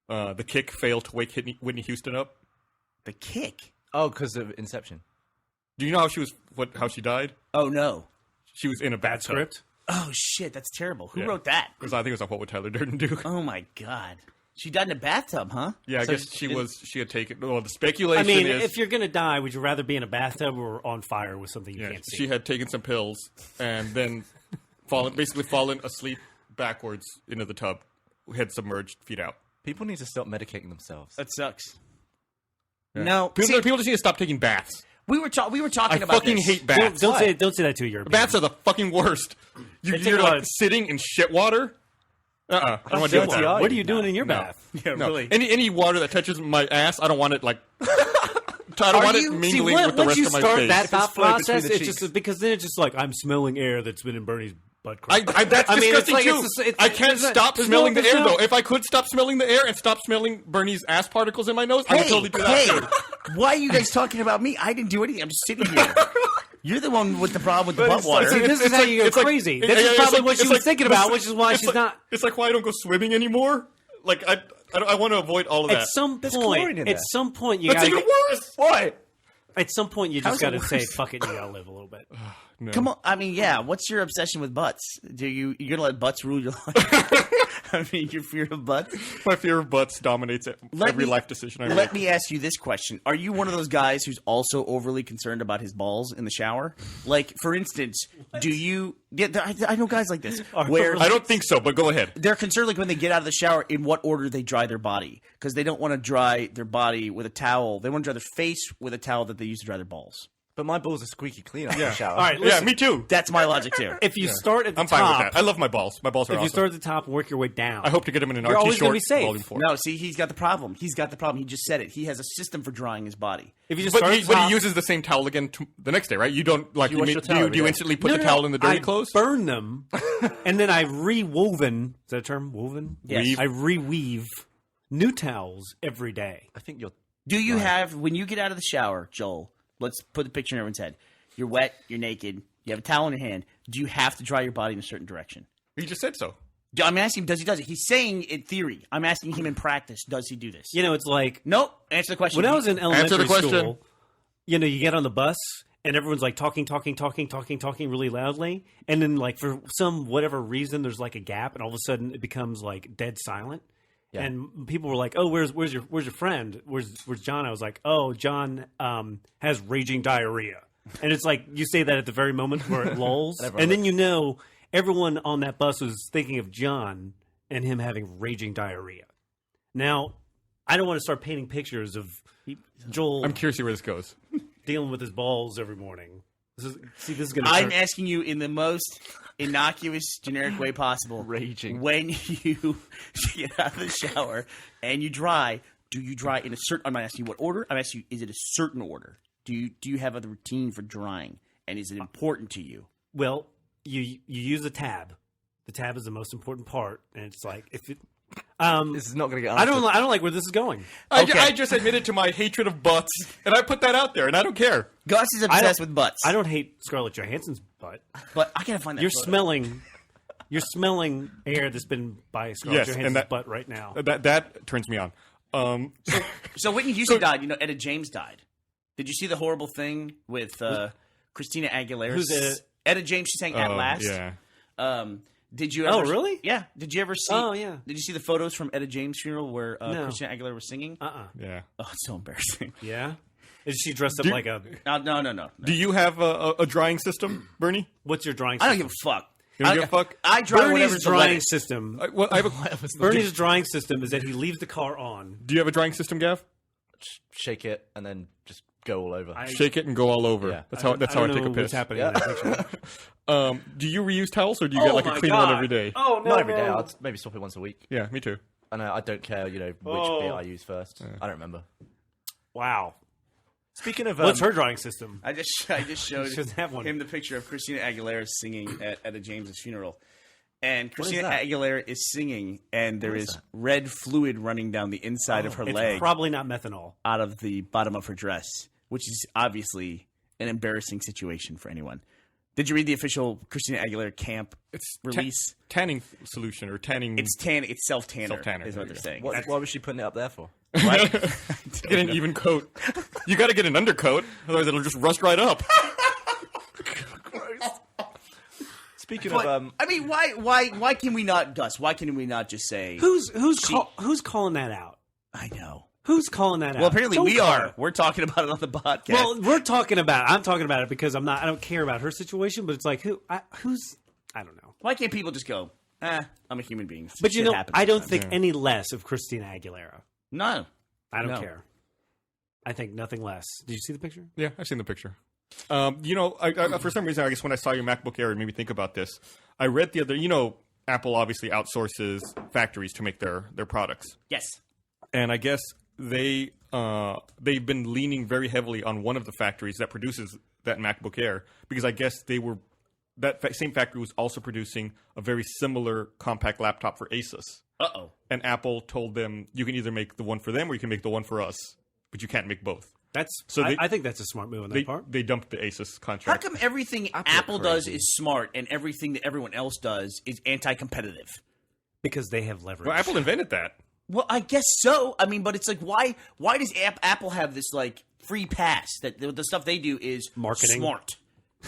was the kick failed to wake Whitney Houston up. The kick. Oh, because of Inception. Do you know how she died? Oh no. She was in a Bad bathtub. script. Oh shit, that's terrible. Who Yeah. wrote that? Because I think it was on What Would Tyler Durden Do? Oh my god. She died in a bathtub, huh? Yeah, I So guess she had taken. Well, the speculation I mean, is if you're gonna die, would you rather be in a bathtub or on fire with something you yeah, can't see? she had taken some pills and then basically fallen asleep backwards into the tub, head submerged, feet out. People need to stop medicating themselves. That sucks. Yeah. No, people just need to stop taking baths. we were talking I about fucking this. hate baths. Don't say that to a European. Baths are the fucking worst. They take You're a like lot of- sitting in shit water. I don't want to deal with that. What are you doing in your No. bath? Yeah, No. really. Any water that touches my ass, I don't want it like. I don't want it See, mingling with the once rest you of my start face. that thought flowing between process, the it's cheeks. just because then it's just like I'm smelling air that's been in Bernie's butt crack. That's I mean, it's disgusting like- too. it's- I can't there's stop there's smelling the there's air though. If I could stop smelling the air and stop smelling Bernie's ass particles in my nose, I would totally do that. Hey, why are you guys talking about me? I didn't do anything. I'm just sitting here. You're the one with the problem with the butt water. See, this is how you go crazy. This is probably what she was thinking about, which is why it's she's like- not. It's like why I don't go swimming anymore. Like I want to avoid all of that. At some chlorine point, in at there. some point, you That's gotta. even worse. Why? At some point, you How's just it gotta say, worse? "Fuck it, you gotta live a little bit." No. Come on. I mean, yeah. What's your obsession with butts? You're gonna let butts rule your life? I mean, your fear of butts. My fear of butts dominates every life decision I make. Let me ask you this question: are you one of those guys who's also overly concerned about his balls in the shower? Like, for instance, do you? Yeah, I know guys like this where I don't think so, but go ahead. they're concerned, like when they get out of the shower, in what order they dry their body, because they don't want to dry their body with a towel. They want to dry their face with a towel that they use to dry their balls. But my balls are squeaky clean after the shower. All right, Yeah, listen. me too. That's my logic too. If you start at the I'm top, fine with that. I love my balls. My balls are if awesome. you start at the top and work your way down, I hope to get them in an You're RT always gonna short be safe. volume 4. No, see, he's got the problem. He just said it. He has a system for drying his body. if you just But start he, at the but top, he uses the same towel again the next day, right? You don't like You you, wash mean, your do towel you, every do you day. instantly put No, the no, towel in the dirty I clothes? burn them, and then I rewoven. Is that a term? Woven? Yes. Weave. I reweave new towels every day. I think you're. Do you have, when you get out of the shower, Joel, let's put the picture in everyone's head. You're wet, you're naked, you have a towel in your hand. Do you have to dry your body in a certain direction? He just said so. I'm asking him, does he it? He's saying in theory. I'm asking him in practice, does he do this? You know, it's like Nope. Answer the question. when I was in elementary question. school. You know, you get on the bus and everyone's like talking really loudly, and then like for some whatever reason, there's like a gap, and all of a sudden it becomes like dead silent. Yeah. And people were like, "Oh, where's your friend? Where's John?" I was like, "Oh, John has raging diarrhea." And it's like you say that at the very moment where it lulls, and then you know everyone on that bus was thinking of John and him having raging diarrhea. Now, I don't want to start painting pictures of Joel I'm curious to see where this goes. dealing with his balls every morning. This is going to. I'm asking you in the most innocuous, generic way possible. Raging. When you get out of the shower and you dry, do you dry in a certain? I'm not asking you what order. I'm asking you, is it a certain order? Do you have a routine for drying, and is it important to you? Well, you use a tab. The tab is the most important part, and it's like if it. This is not going to get I answered. don't like where this is going. Okay. I just admitted to my hatred of butts, and I put that out there, and I don't care. Gus is obsessed with butts. I don't hate Scarlett Johansson's butt. but I gotta find that. You're photo. smelling air that's been by Scarlett Yes, and Johansson's that- butt right now. That turns me on. So Whitney Houston died. You know, Etta James died. Did you see the horrible thing with Christina Aguilera? Who's Etta James? She sang "At Last." Yeah. Did you ever? Oh, really? Yeah. Did you ever see? Oh, yeah. Did you see the photos from Etta James' funeral where No. Christina Aguilera was singing? Yeah. Oh, it's so embarrassing. Yeah. Is she dressed up like a? No. Do you have a drying system, Bernie? What's your drying I system? don't give a fuck. You don't give a fuck? I dry Bernie's whatever's the drying wettest. system. Well, I have a, Bernie's drying system is that he leaves the car on. do you have a drying system, Gav? Shake it and then just go all over. Shake it and go all over. Yeah. That's how I take a know piss. what's happening in that picture. Do you reuse towels, or do you get like a clean one every day? Oh no! Not every day. I'll maybe swap it once a week. Yeah, me too. And I don't care, which Oh. bit I use first. I don't remember. Wow. Speaking of, What's her drying system? I just showed She doesn't have one. him the picture of Christina Aguilera singing at Etta James's funeral. And Christina that? Aguilera is singing, and there is red fluid running down the inside of her It's leg probably not methanol. out of the bottom of her dress, which is obviously an embarrassing situation for anyone. Did you read the official Christina Aguilera camp It's release? tanning solution or tanning. It's self-tanner, Self-tanner, is what there they're you saying. why was she putting it up there for? What? get an even coat. You got to get an undercoat, otherwise it'll just rust right up. Speaking But, of, I mean, why can we not, Gus? Why can we not just say? Who's calling that out? I know. Who's calling that out? Well, apparently Don't we call are. her. We're talking about it on the podcast. Well, I'm talking about it because I don't care about her situation, but it's like I don't know. Why can't people just go, I'm a human being. But Shit happens I don't sometimes." think any less of Christina Aguilera. No. I don't No. care. I think nothing less. Did you see the picture? Yeah, I've seen the picture. I for some reason, I guess when I saw your MacBook Air, it made me think about this. I read the other, Apple obviously outsources factories to make their products, Yes. and I guess they've been leaning very heavily on one of the factories that produces that MacBook Air because I guess same factory was also producing a very similar compact laptop for Asus, Uh-oh. and Apple told them you can either make the one for them or you can make the one for us, but you can't make both. I think that's a smart move on their part. They dumped the Asus How contract. come everything Apple does is smart and everything that everyone else does is anti-competitive? Because they have leverage. Well, Apple invented that. Well, I guess so. I mean, but it's like, why does Apple have this, like, free pass that the stuff they do is Marketing. smart?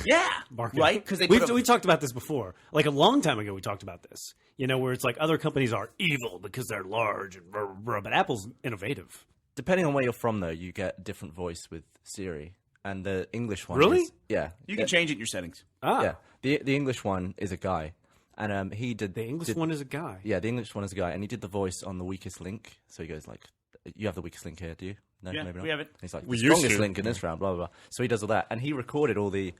Yeah. Marketing. Right? Because they we talked about this before. Like a long time ago, we talked about this. Where it's like other companies are evil because they're large, and blah, blah, blah, but Apple's innovative. depending on where you're from, though, you get a different voice with Siri. And the English one Really? is, yeah. You can change it in your settings. Yeah. The English one is a guy. And he did... The English one is a guy. Yeah, the English one is a guy. And he did the voice on The Weakest Link. So he goes like... you have the weakest link here, do you? No, Yeah, maybe not. we have it. He's like, We the used strongest to. link in this round, blah, blah, blah. So he does all that. And he recorded all the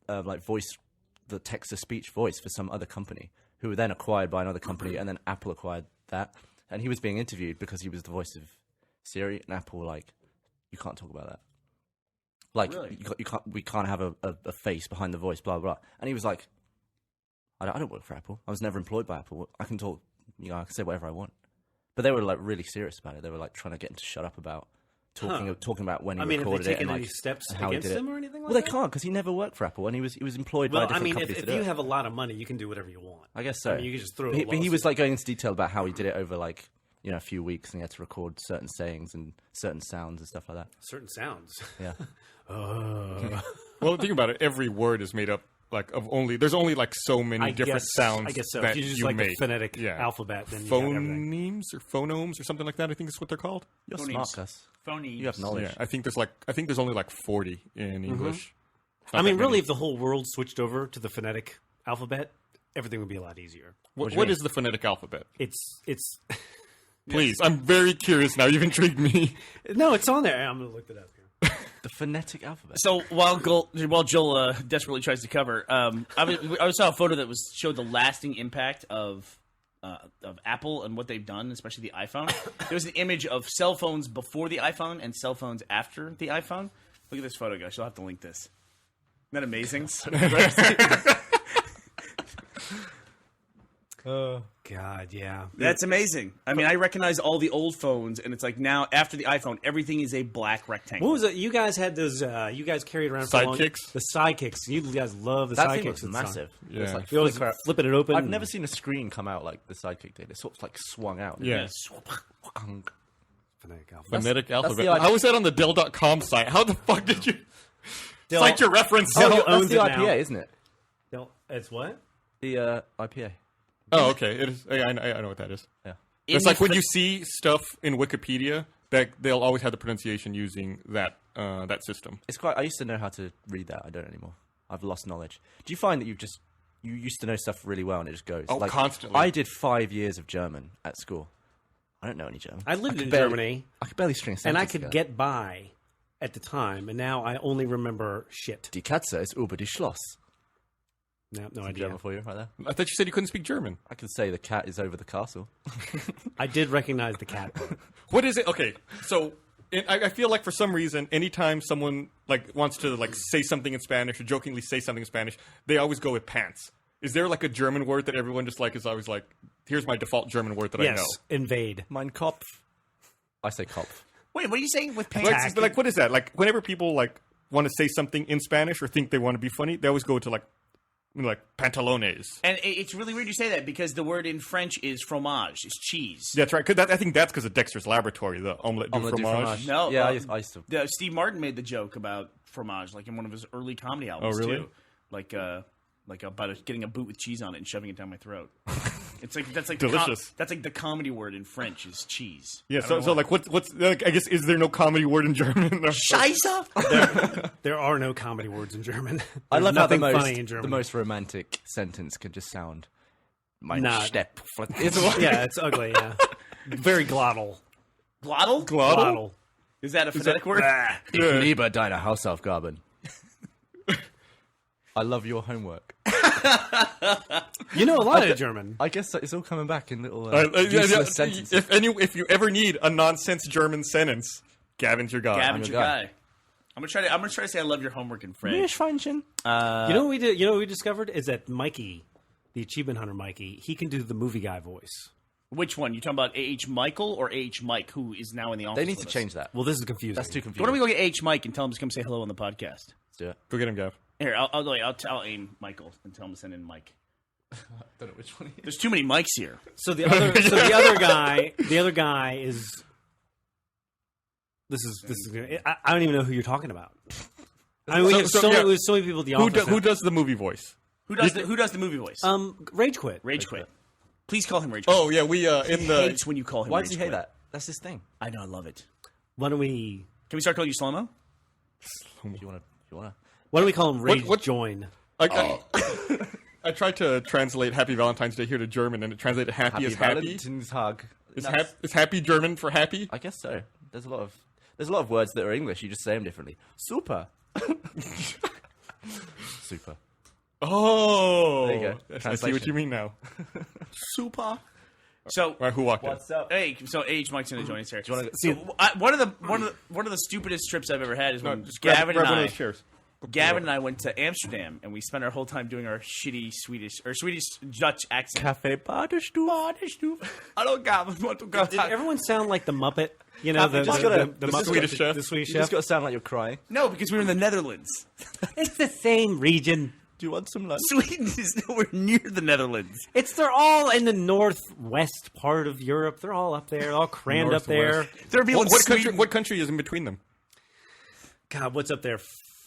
the text-to-speech voice for some other company, who were then acquired by another company, and then Apple acquired that. And he was being interviewed because he was the voice of Siri, and Apple were like, you can't talk about that. Like, Really? you can't, we can't have a face behind the voice, blah, blah, blah. And he was like, I don't work for Apple. I was never employed by Apple. I can talk, I can say whatever I want. But they were like really serious about it. They were like trying to get him to shut up about talking about when he I mean, have they recorded it and taken like any steps and how he against did it. him or anything like Well, they that? can't because he never worked for Apple and he was employed by a Well, I different mean, company if to do you it. have a lot of money, you can do whatever you want. I guess so. I mean, you could just throw But a but he lawsuit. was like going into detail about how he did it over like a few weeks and he had to record certain sayings and certain sounds and stuff like that. Certain sounds. Yeah. Well, think about it. Every word is made up like of only. There's only like so many different sounds. I guess so. That If you just you like make. the phonetic Yeah. alphabet, then you got everything. Phonemes or phonomes or something like that. I think is what they're called. You're Phonemes. smart, Gus. Phony. You have knowledge. Yeah, I think there's only like 40 in English. It's not I mean, that really, many. if the whole world switched over to the phonetic alphabet, everything would be a lot easier. What is the phonetic alphabet? It's Please, I'm very curious now. You've intrigued me. no, it's on there. I'm gonna look it up here. The phonetic alphabet. So while Joel desperately tries to cover, I saw a photo that showed the lasting impact of Apple and what they've done, especially the iPhone. There was an image of cell phones before the iPhone and cell phones after the iPhone. Look at this photo, guys. You'll have to link this. Isn't that amazing? God, yeah. That's amazing. I mean, I recognize all the old phones, and it's like now after the iPhone, everything is a black rectangle. What was it? You guys had those. You guys carried around for long- Sidekicks? The sidekicks. You guys love the That sidekicks. thing was at the time. massive. Yeah. It was like You always flick out. flipping it open. I've never seen a screen come out like the Sidekick did. It sort of like swung out. Yeah. Phonetic alphabet. Phonetic alphabet. the idea. How was that on the Dell.com site? How the fuck did you cite your reference? Dell Oh, owns That's the it now. IPA, isn't it? No, it's what? The IPA. oh, okay. It is. I know what that is. Yeah. It's like when you see stuff in Wikipedia that they'll always have the pronunciation using that system. It's quite. I used to know how to read that. I don't anymore. I've lost knowledge. Do you find that you used to know stuff really well and it just goes? Oh, constantly. I did 5 years of German at school. I don't know any German. I lived could in barely- Germany, I could barely string a and I sentence could together. get by at the time, and now I only remember shit. Die Katze ist über die Schloss. No idea. German for you, right there. I thought you said you couldn't speak German. I could say the cat is over the castle. I did recognize the cat. What is it? Okay, so I feel like for some reason, anytime someone like wants to like say something in Spanish or jokingly say something in Spanish, they always go with pants. Is there like a German word that everyone just like is always like, here's my default German word that I Yes, know? invade. Mein Kopf. I say Kopf. Wait, what are you saying with pants? Like, what is that? Like, whenever people like want to say something in Spanish or think they want to be funny, they always go to like pantalones. And it's really weird you say that because the word in French is fromage, is cheese. That's right. I think that's because of Dexter's Laboratory, the omelette du Omelette du fromage. fromage. No, Yeah, I used to. Steve Martin made the joke about fromage, like in one of his early comedy albums, Oh, really? too. Like about getting a boot with cheese on it and shoving it down my throat. It's like that's like Delicious. that's like the comedy word in French is cheese. Yeah. I don't So know like, what's like? I guess is there no comedy word in German? why. Scheisse. There are no comedy words in German. I There's love how nothing funny in German. the most romantic sentence can just sound. Mein Nah. Stepp. Yeah, it's ugly. Yeah, very glottal. Glottal? Glottal. Is that a phonetic word? Ich liebe deine Hausaufgaben. I love your homework. You know a lot of German. I guess it's all coming back in little Yeah, useless sentences. If you ever need a nonsense German sentence, Gavin's your guy. Gavin's your your guy. guy. I'm gonna try to say I love your homework in French. Meerschweinchen. You know what we did? You know what we discovered is that Mikey, the achievement hunter Mikey, he can do the movie guy voice. Which one? You talking about A.H. Michael or A.H. Mike, who is now in the office? They need to with us? change that. Well, this is confusing. That's too confusing. Why don't we go get A.H. Mike and tell him to come say hello on the podcast? Let's do it. Go get him, Gav. Here, I'll aim Michael and tell him to send in Mike. Don't know which one. There's too many Mikes here. So the other guy is. This is. I don't even know who you're talking about. I mean, we have so many people at the office. Who does the movie voice? Who does the movie voice? Rage Quit? Rage Quit. Please call him Rage Quit. Oh yeah, we in He the hates when you call him Why Rage does he hate Quit. that? That's his thing. I know, I love it. Why don't we? Can we start calling you Slow-Mo? If you want to. Why don't we call him Rage what- Join? I tried to translate Happy Valentine's Day here to German, and it translated happy as happy. Valentinstag. Is happy German for happy? I guess so. There's a lot of words that are English. You just say them differently. Super. Super. Oh, There you go. I see what Translation. you mean now. Super. So All right, who walked What's in? up? hey, so H Mike's gonna join us here. See, One of the stupidest trips I've ever had is when Just Gavin grab and one of I those chairs. Gavin and I went to Amsterdam and we spent our whole time doing our shitty Swedish Dutch accent. Cafe Badestuhl. Hello, Gavin. What to go? did everyone sound like the Muppet? You know, the Muppet, Swedish chef. The Swedish You chef. just got to sound like you're crying. No, because we were in the Netherlands. It's the same region. Do you want some lunch? Sweden is nowhere near the Netherlands. They're all in the northwest part of Europe. They're all up there, all crammed up there. Northwest. There are people in Sweden. What country is in between them? God, what's up there?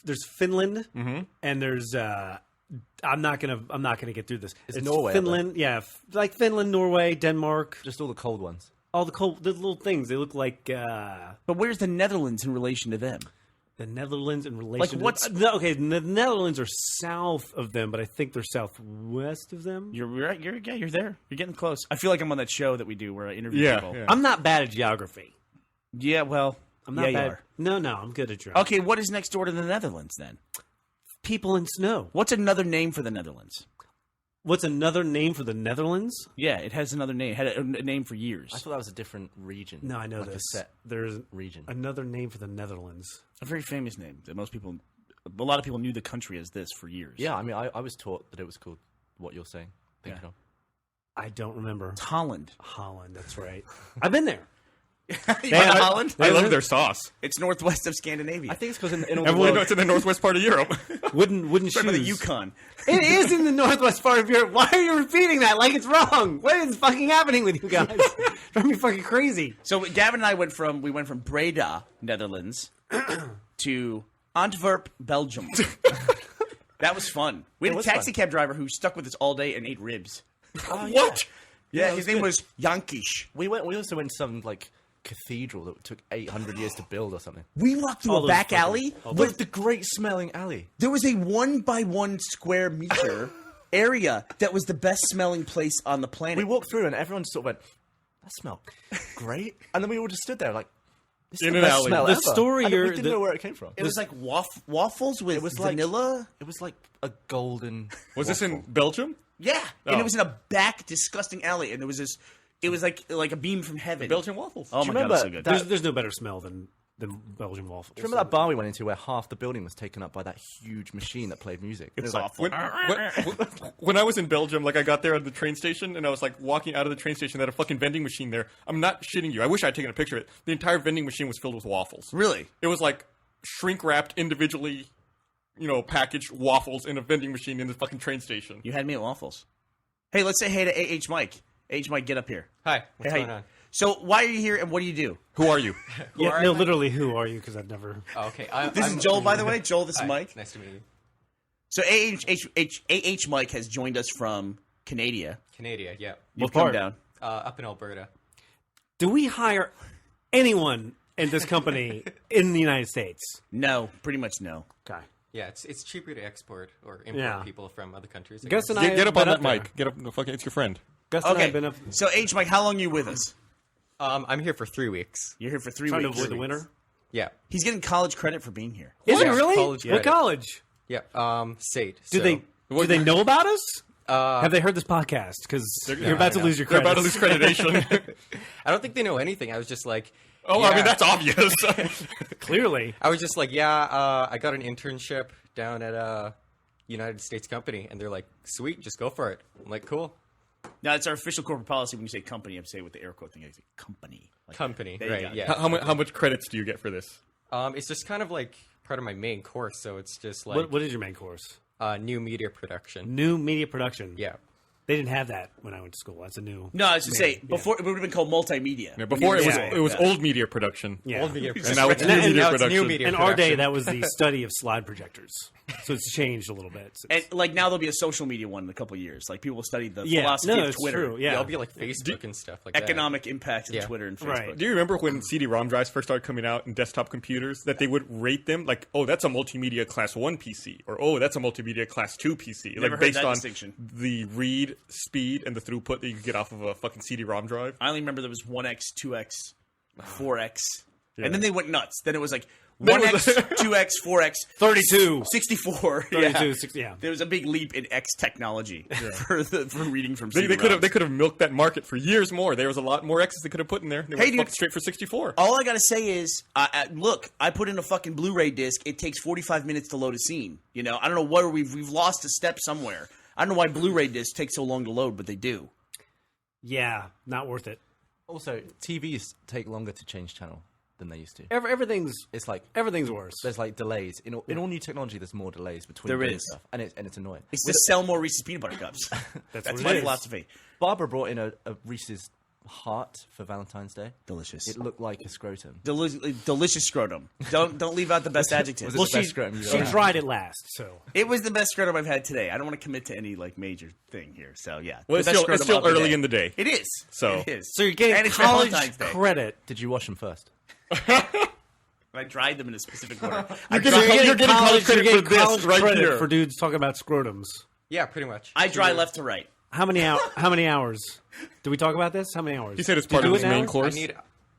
There's Finland, and there's I'm not gonna get through this. It's Norway up Finland, yeah, like Finland, Norway, Denmark, Just all the cold ones. all the little things. They look like But where's the Netherlands in relation to them? the Netherlands in relation. Like, what's- to, no, okay? The Netherlands are south of them, but I think they're southwest of them. You're right. You're there. You're getting close. I feel like I'm on that show that we do where I interview people. Yeah. I'm not bad at geography. Yeah, well, I'm not yeah, bad. you are. No, I'm good at geography. Okay, what is next door to the Netherlands then? People in snow. What's another name for the Netherlands? What's another name for the Netherlands? Yeah, it has another name. It had a name for years. I thought that was a different region. No, I know like this. A set There's region. another name for the Netherlands. A very famous name that a lot of people knew the country as this for years. Yeah, I mean, I was taught that it was called what you're saying. Thinking Yeah. of. I don't remember. It's Holland. Holland, that's right. I've been there. You been to Holland? I love their sauce. It's northwest of Scandinavia. I think it's because in all the Everyone world, knows it's in the northwest part of Europe. Wooden right by the shoes. Yukon. It is in the northwest part of Europe. Why are you repeating that like it's wrong? What is fucking happening with you guys? Drive me fucking crazy. So Gavin and I went from Breda, Netherlands, to Antwerp, Belgium. That was fun. We had a was taxi fun. cab driver who stuck with us all day and ate ribs. What? Yeah, it his was name good. was Yankish. we also went to some like cathedral that took 800 years to build or something. We walked through All a those back fucking- alley. all With the great smelling alley. There was a 1 by 1 square meter area that was the best smelling place on the planet. We walked through and everyone sort of went, "That smelled great," and then we all just stood there like, "This is In the an best alley. smell The ever." story And we you're- didn't the- know where it came from. It was like waffles with was like- vanilla. It was like a golden. Was this in waffle. Belgium? Yeah, and Oh. it was in a back disgusting alley, and there was this. It was like a beam from heaven. Belgian waffles. Oh Do my you god, it's so remember good. that- There's no better smell than Belgian waffles. Do you remember that bar we went into where half the building was taken up by that huge machine that played music? It It's was like, awful. When I was in Belgium, like I got there at the train station, and I was like walking out of the train station, they had a fucking vending machine there. I'm not shitting you. I wish I'd taken a picture of it. The entire vending machine was filled with waffles. Really? It was like shrink wrapped, individually, packaged waffles in a vending machine in the fucking train station. You had me at waffles. Hey, let's say hey to AH Mike. AH Mike, get up here. Hi, what's Hey, going on? So why are you here, and what do you do? Who are you? Who Yeah, are no, I? literally, who are you? Because I've never. Oh, okay. This is Joel, by the way. Joel, this is Hi, Mike. Nice to meet you. So AH Mike has joined us from Canada. Canada, yeah. You've What come part? down. Up in Alberta. Do we hire anyone in this company in the United States? No, pretty much no. Okay. Yeah, it's cheaper to export or import Yeah. people from other countries. I Gus guess. and I Get up been on that there. mic. Get up. No, fucking, it's your friend. Gus and I Okay. have been up So AH Mike, how long are you with us? I'm here for 3 weeks. You're here for 3 trying to weeks. avoid the winter. Yeah. He's getting college credit for being here. Is it Yeah, really? college What credit. college? Yeah. SATE. Do so, they know about us? Have they heard this podcast? Because you're about to lose your They're credit. about to lose accreditation. I don't think they know anything. I was just like, Oh, yeah. I mean, that's obvious. Clearly. I was just like, I got an internship down at a United States company, and they're like, sweet, just go for it. I'm like, cool. Now, it's our official corporate policy when you say company, I say it with the air quote thing. I say company. Like, Company, there you right? go. Yeah. how much credits do you get for this? It's just kind of like part of my main course, so it's just like What is your main course? new media production. New media production. Yeah. They didn't have that when I went to school. That's a new. No, I was to say, before it would have been called multimedia. Yeah, before it was Yeah. it was old media production. Yeah. Old media And production. now it's new And media now it's production. new media In our day, production. that was the study of slide projectors. So it's changed a little bit. And like now there'll be a social media one in a couple of years. Like people will study the Yeah, philosophy no, of it's Twitter, true. Yeah. It'll be like Facebook and stuff like that. economic impact of Yeah. Twitter and Facebook. Right. Do you remember when CD-ROM drives first started coming out in desktop computers that they would rate them like, oh, that's a multimedia class 1 PC, or oh, that's a multimedia class 2 PC, Never like heard based that on distinction. the read speed and the throughput that you could get off of a fucking CD-ROM drive. I only remember there was 1x, 2x, 4x, Yeah. and then they went nuts. Then it was like Then it 1x, was- 2x, 4x, 32. 64. 32, Yeah. 60, yeah. There was a big leap in X technology for reading from They CD-ROMs. could have milked that market for years more. There was a lot more X's they could have put in there. They Hey, went dude. fucking straight for 64. All I gotta say is, look, I put in a fucking Blu-ray disc. It takes 45 minutes to load a scene. You know, I don't know where we've lost a step somewhere. I don't know why Blu-ray discs take so long to load, but they do. Yeah, not worth it. Also, TVs take longer to change channel than they used to. Everything's It's like everything's worse. there's like delays in all new technology. There's more delays between There doing is. stuff, and it's annoying. It's to sell more Reese's peanut butter cups. That's That's what my it is. philosophy. Barbara brought in a Reese's heart for Valentine's Day. Delicious. It looked like a scrotum. Delicious scrotum. Don't leave out the best adjectives. Was it Well, the best scrotum you've she ever had? tried it last, so It was the best scrotum I've had today. I don't want to commit to any like major thing here. So yeah. Well, The it's best still, it's scrotum still of the early day. in the day. It is. So- it is. so you're getting And it's college Valentine's Day. credit. Did you wash them first? I dried them in a specific order. You're getting college credit you're for getting this college right credit here. for dudes talking about scrotums. Yeah, pretty much. I dry left to right. How many hours? Do we talk about this? How many hours? He said it's Do you part of do his it main now? course.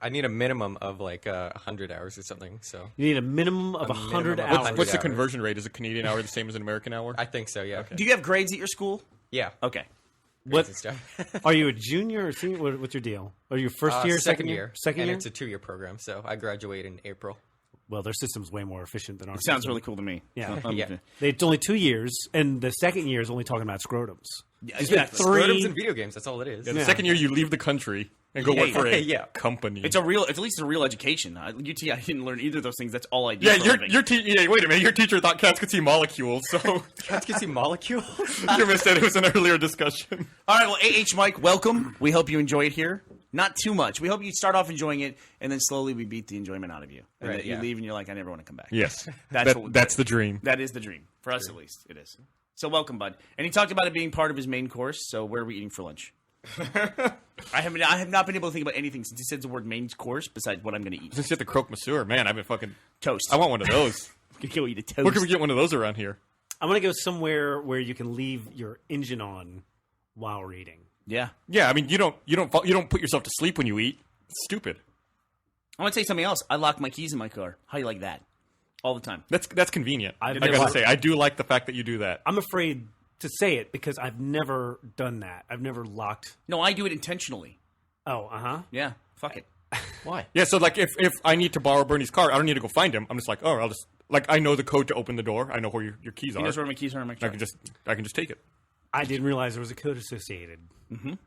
I need a minimum of like 100 hours or something. So You need a minimum of 100 minimum of hours. 100 What's the hours. conversion rate? Is a Canadian hour the same as an American hour? I think so. Yeah. Do you have grades at your school? Yeah. Okay. What And stuff. are you, a junior or senior? What's your deal? Are you first year, second year. Second and year? it's a 2-year program, so I graduate in April. Well, their system's way more efficient than ours. Sounds really cool to me. Yeah. Yeah. It's only 2 years, and the second year is only talking about scrotums. Yeah, You spent exactly. three- Scrotums and video games. That's all it is. Yeah, the Yeah. second year you leave the country and go work for a Yeah. company. It's at least a real education. At UT, I didn't learn either of those things. That's all I do. yeah, for a your living. yeah, wait a minute. Your teacher thought cats could see molecules, so Cats can see molecules. you missed it. It was an earlier discussion. All right, well, AH Mike, welcome. We hope you enjoy it here. Not too much. We hope you start off enjoying it, and then slowly we beat the enjoyment out of you. And Right, that you yeah. leave and you're like, I never want to come back. Yes, That's that's the dream. That is the dream. For us, at least. It is. So welcome, bud. And he talked about it being part of his main course, so where are we eating for lunch? I have not been able to think about anything since he said the word main course besides what I'm going to eat. Since you have the croque monsieur, man, I've been fucking. Toast. I want one of those. I'm going to go eat a toast. Where can we get one of those around here? I want to go somewhere where you can leave your engine on while we're eating. Yeah. Yeah, I mean, you don't put yourself to sleep when you eat. It's stupid. I want to tell you something else. I lock my keys in my car. How do you like that? All the time. That's convenient. I never- gotta say, I do like the fact that you do that. I'm afraid to say it because I've never done that. I've never locked. No, I do it intentionally. Oh, Yeah. Fuck it. Why? Yeah, so like if I need to borrow Bernie's car, I don't need to go find him. I'm just like, oh, I'll just like I know the code to open the door. I know where your keys He are. knows where my keys are in my I truck. can just take it. I didn't realize there was a code associated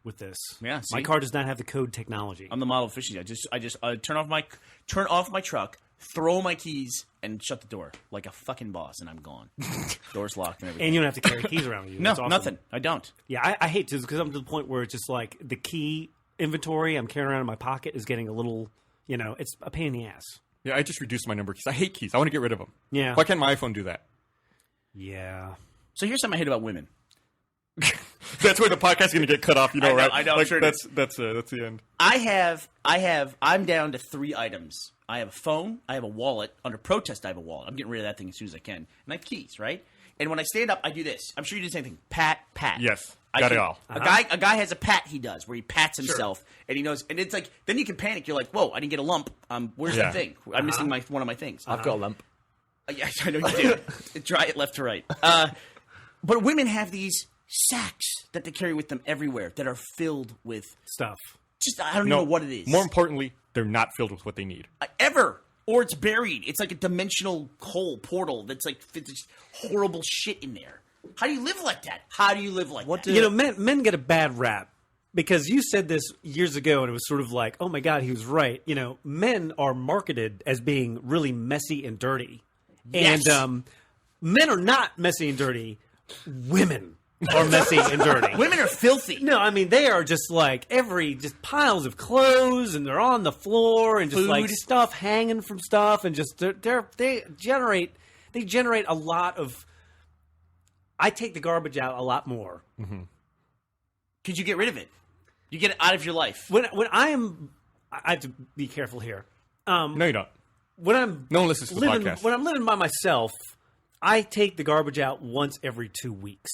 with this. Yeah, my see? car does not have the code technology. I'm the model efficiency. I just turn off my truck, throw my keys, and shut the door like a fucking boss, and I'm gone. Door's locked and everything. And you don't have to carry keys around with you. No, That's awesome. nothing. I don't. Yeah, I hate to because I'm to the point where it's just like the key inventory I'm carrying around in my pocket is getting a little, it's a pain in the ass. Yeah, I just reduced my number of keys. I hate keys. I want to get rid of them. Yeah. Why can't my iPhone do that? Yeah. So here's something I hate about women. That's where the podcast is going to get cut off. You know, I know, right? I know, Like, sure it that's the end. I'm down to 3 items. I have a phone, I have a wallet. Under protest, I have a wallet. I'm getting rid of that thing as soon as I can. And I have keys, right? And when I stand up, I do this. I'm sure you do the same thing. Pat. Yes, I got it can- all. A guy has a pat he does where he pats himself and he knows. And it's like then you can panic. You're like, whoa, I didn't get a lump. Where's Yeah. the thing? I'm missing one of my things. I've got a lump. Yeah, I know you do. Try it left to right. But women have these sacks that they carry with them everywhere that are filled with Stuff. just I don't even know what it is. More importantly, they're not filled with what they need. Ever. Or it's buried. It's like a dimensional hole portal that's like just horrible shit in there. How do you live like that? How do you live like that? Men get a bad rap because you said this years ago and it was sort of like, oh my God, he was right. Men are marketed as being really messy and dirty. Yes. And men are not messy and dirty. Women are messy and dirty. Women are filthy. No, I mean they are just like just piles of clothes, and they're on the floor, and just Food. like stuff hanging from stuff, and just they generate a lot of. I take the garbage out a lot more Could you get rid of it? You get it out of your life. when I have to be careful here. No, you don't. When I'm No one listens to the living podcast. when I'm living by myself, I take the garbage out once every 2 weeks.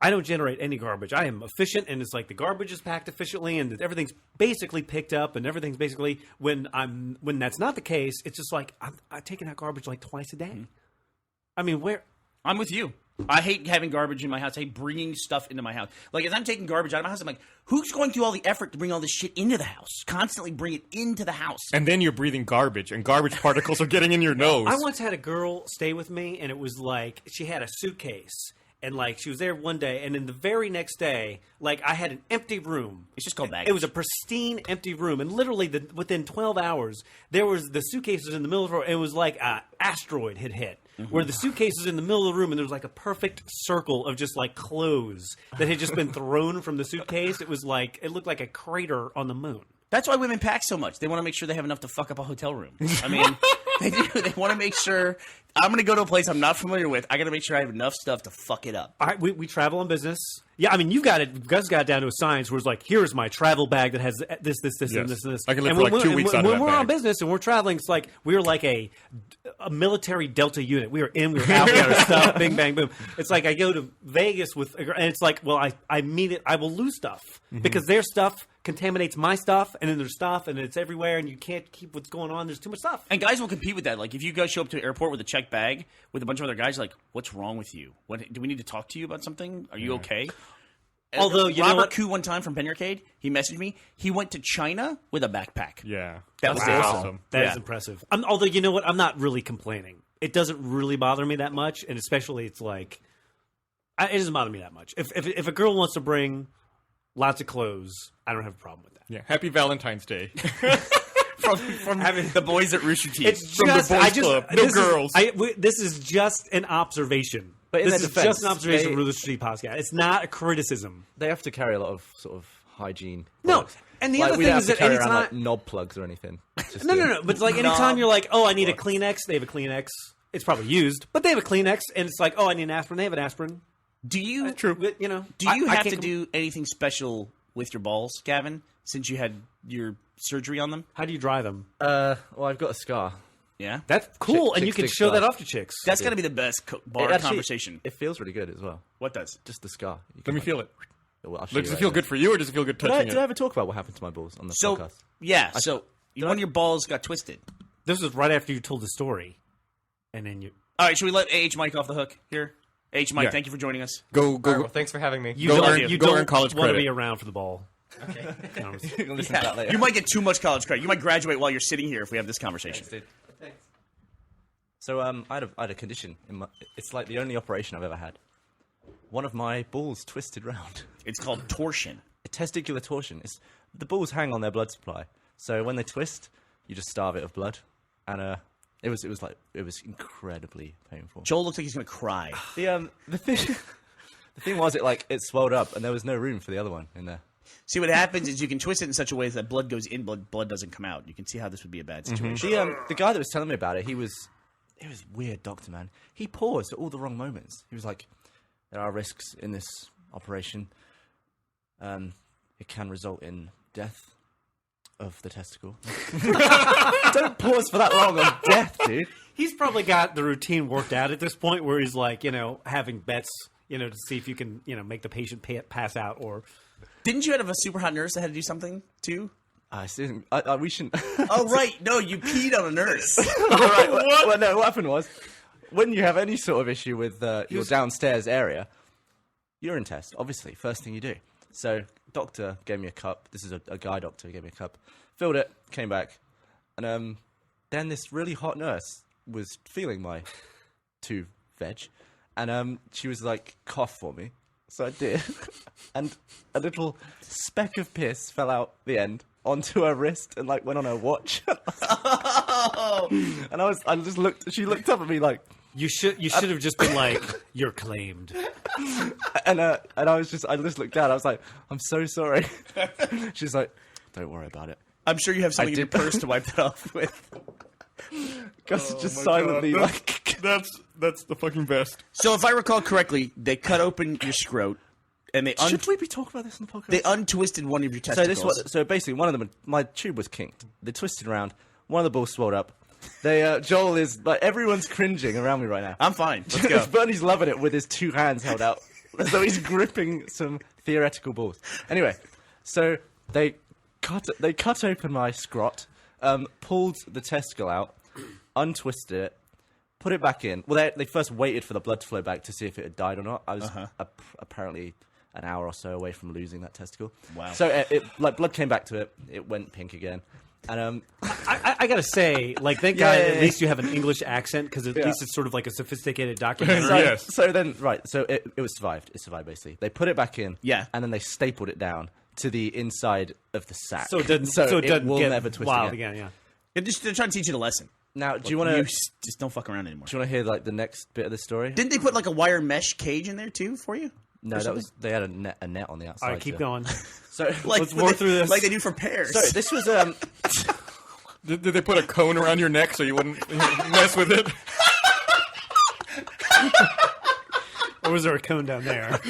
I don't generate any garbage. I am efficient, and it's like the garbage is packed efficiently, and everything's basically picked up, and everything's basically when that's not the case, it's just like I'm taking out garbage like twice a day. I mean, where I'm with you. I hate having garbage in my house. I hate bringing stuff into my house. Like, as I'm taking garbage out of my house, I'm like, who's going through all the effort to bring all this shit into the house? Constantly bring it into the house. And then you're breathing garbage, and garbage particles are getting in your nose. I once had a girl stay with me, and it was like she had a suitcase. And, like, she was there one day, and then the very next day, like, I had an empty room. It's just called baggage. It was a pristine, empty room. And literally, within 12 hours, there was the suitcases in the middle of the room. It was like an asteroid had hit, where the suitcase was in the middle of the room, and there was, like, a perfect circle of just, like, clothes that had just been thrown from the suitcase. It was like, it looked like a crater on the moon. That's why women pack so much. They want to make sure they have enough to fuck up a hotel room. I mean, they do. They want to make sure, I'm going to go to a place I'm not familiar with. I got to make sure I have enough stuff to fuck it up. All right, we travel on business. Yeah, I mean, you guys got it down to a science where it's like, here's my travel bag that has this, Yes. and this. I can live And for like when 2 weeks out of when that we're on bag. business and we're traveling, it's like we're like a military Delta unit. We are in, we're out, we got our stuff, bing, bang, boom. It's like I go to Vegas with, and it's like, well, I mean it, I will lose stuff because their stuff contaminates my stuff, and then there's stuff, and it's everywhere, and you can't keep what's going on. There's too much stuff. And guys will compete with that. Like, if you guys show up to an airport with a checked bag with a bunch of other guys, like, what's wrong with you? What do we need to talk to you about something? Are you okay? Although, you know Robert what? Koo one time from Penny Arcade, he messaged me. He went to China with a backpack. Yeah. That was That's awesome. awesome. That is Yeah. impressive. Although, you know what? I'm not really complaining. It doesn't really bother me that much, and especially it's like it doesn't bother me that much. If a girl wants to bring lots of clothes, I don't have a problem with that. Yeah. Happy Valentine's Day. From the boys at Rooster Teeth. It's From the just boys' I just club. No this girls. This is just an observation. But in this their is defense, just an observation they- from the Street Podcast. It's not a criticism. They have to carry a lot of sort of hygiene. No, products. and the Like, other we thing don't is have to that carry around anytime like knob plugs or anything. Just no. But it's like anytime you're like, oh, I need a Kleenex, they have a Kleenex. It's probably used, but they have a Kleenex, and it's like, oh, I need an aspirin. They have an aspirin. Do you You know, do you I have can't to do anything special with your balls, Gavin, since you had your surgery on them? How do you dry them? Well, I've got a scar. Yeah. That's cool, and you chicks can dig show that scar. off to chicks. That's got to be the best bar It actually- conversation. It feels really good as well. What does? Just the scar. You Let can, me like- feel it. Well, I'll show Does you it right feel now. good for you, or does it feel good Did I, touching did I it? ever talk about what happened to my balls on the So, podcast? yeah. So, one of your balls got twisted. This was right after you told the story, and then you. All right, should we let AH Mike off the hook here? AH Mike, Yeah. thank you for joining us. Go, All go. right, well, thanks for having me. You Go don't, earn- you go don't earn college want to credit. be around for the ball. You can listen to that later. You might get too much college credit. You might graduate while you're sitting here if we have this conversation. So I had a condition. It's like the only operation I've ever had. One of my balls twisted round. It's called torsion. A testicular torsion. The balls hang on their blood supply. So when they twist, you just starve it of blood. And it was incredibly painful. Joel looks like he's going to cry. The thing was it swelled up and there was no room for the other one in there. See, what happens is you can twist it in such a way that blood goes in, blood doesn't come out. You can see how this would be a bad situation. The guy that was telling me about it, he was a weird doctor, man. He paused at all the wrong moments. He was like, there are risks in this operation. It can result in death of the testicle. Don't pause for that long on death, dude. He's probably got the routine worked out at this point, where he's like, having bets, to see if you can, make the patient pass out or. Didn't you have a super hot nurse that had to do something, too? We shouldn't. Oh, right. No, you peed on a nurse. Well, no, what happened was, when you have any sort of issue with your downstairs area, urine test, obviously, first thing you do. So, doctor gave me a cup. This is a guy doctor who gave me a cup. Filled it, came back. And then this really hot nurse was feeling my two veg. And she was like, cough for me. So I did. And a little speck of piss fell out the end onto her wrist and went on her watch. And I just looked, she looked up at me like, You should have just been like, you're claimed. and I just looked down. I was like, I'm so sorry. She's like, don't worry about it. I'm sure you have something in your did- purse to wipe that off with. Gus just silently That's the fucking best. So, if I recall correctly, they cut open your scrot, and they should we be talking about this in the podcast? they untwisted one of your So testicles. so basically, one of them, my tube was kinked. They twisted around. One of the balls swelled up. They Joel is everyone's cringing around me right now. I'm fine. Let's go. Bernie's loving it with his two hands held out. as though he's gripping some theoretical balls. Anyway, so they cut open my scrot, pulled the testicle out, untwisted it, put it back in. Well, they first waited for the blood to flow back to see if it had died or not. I was apparently an hour or so away from losing that testicle. Wow. So it blood came back to it. It went pink again. And I gotta say, like, thank God at least you have an English accent, because at least it's sort of like a sophisticated documentary. So- Yes. So then, right, so it was survived. It survived, basically. They put it back in, Yeah. and then they stapled it down to the inside of the sack. So it doesn't, it will get never twist wild again. Yeah. They're trying to teach you the lesson. Now, do you You want to just don't fuck around anymore. hear like the next bit of the story? Didn't they put like a wire mesh cage in there too for you? No, that was they had a net on the outside. All right, keep so- going. So Like Let's work through this. like they do for pears. so this was Did they put a cone around your neck so you wouldn't mess with it? Or was there a cone down there?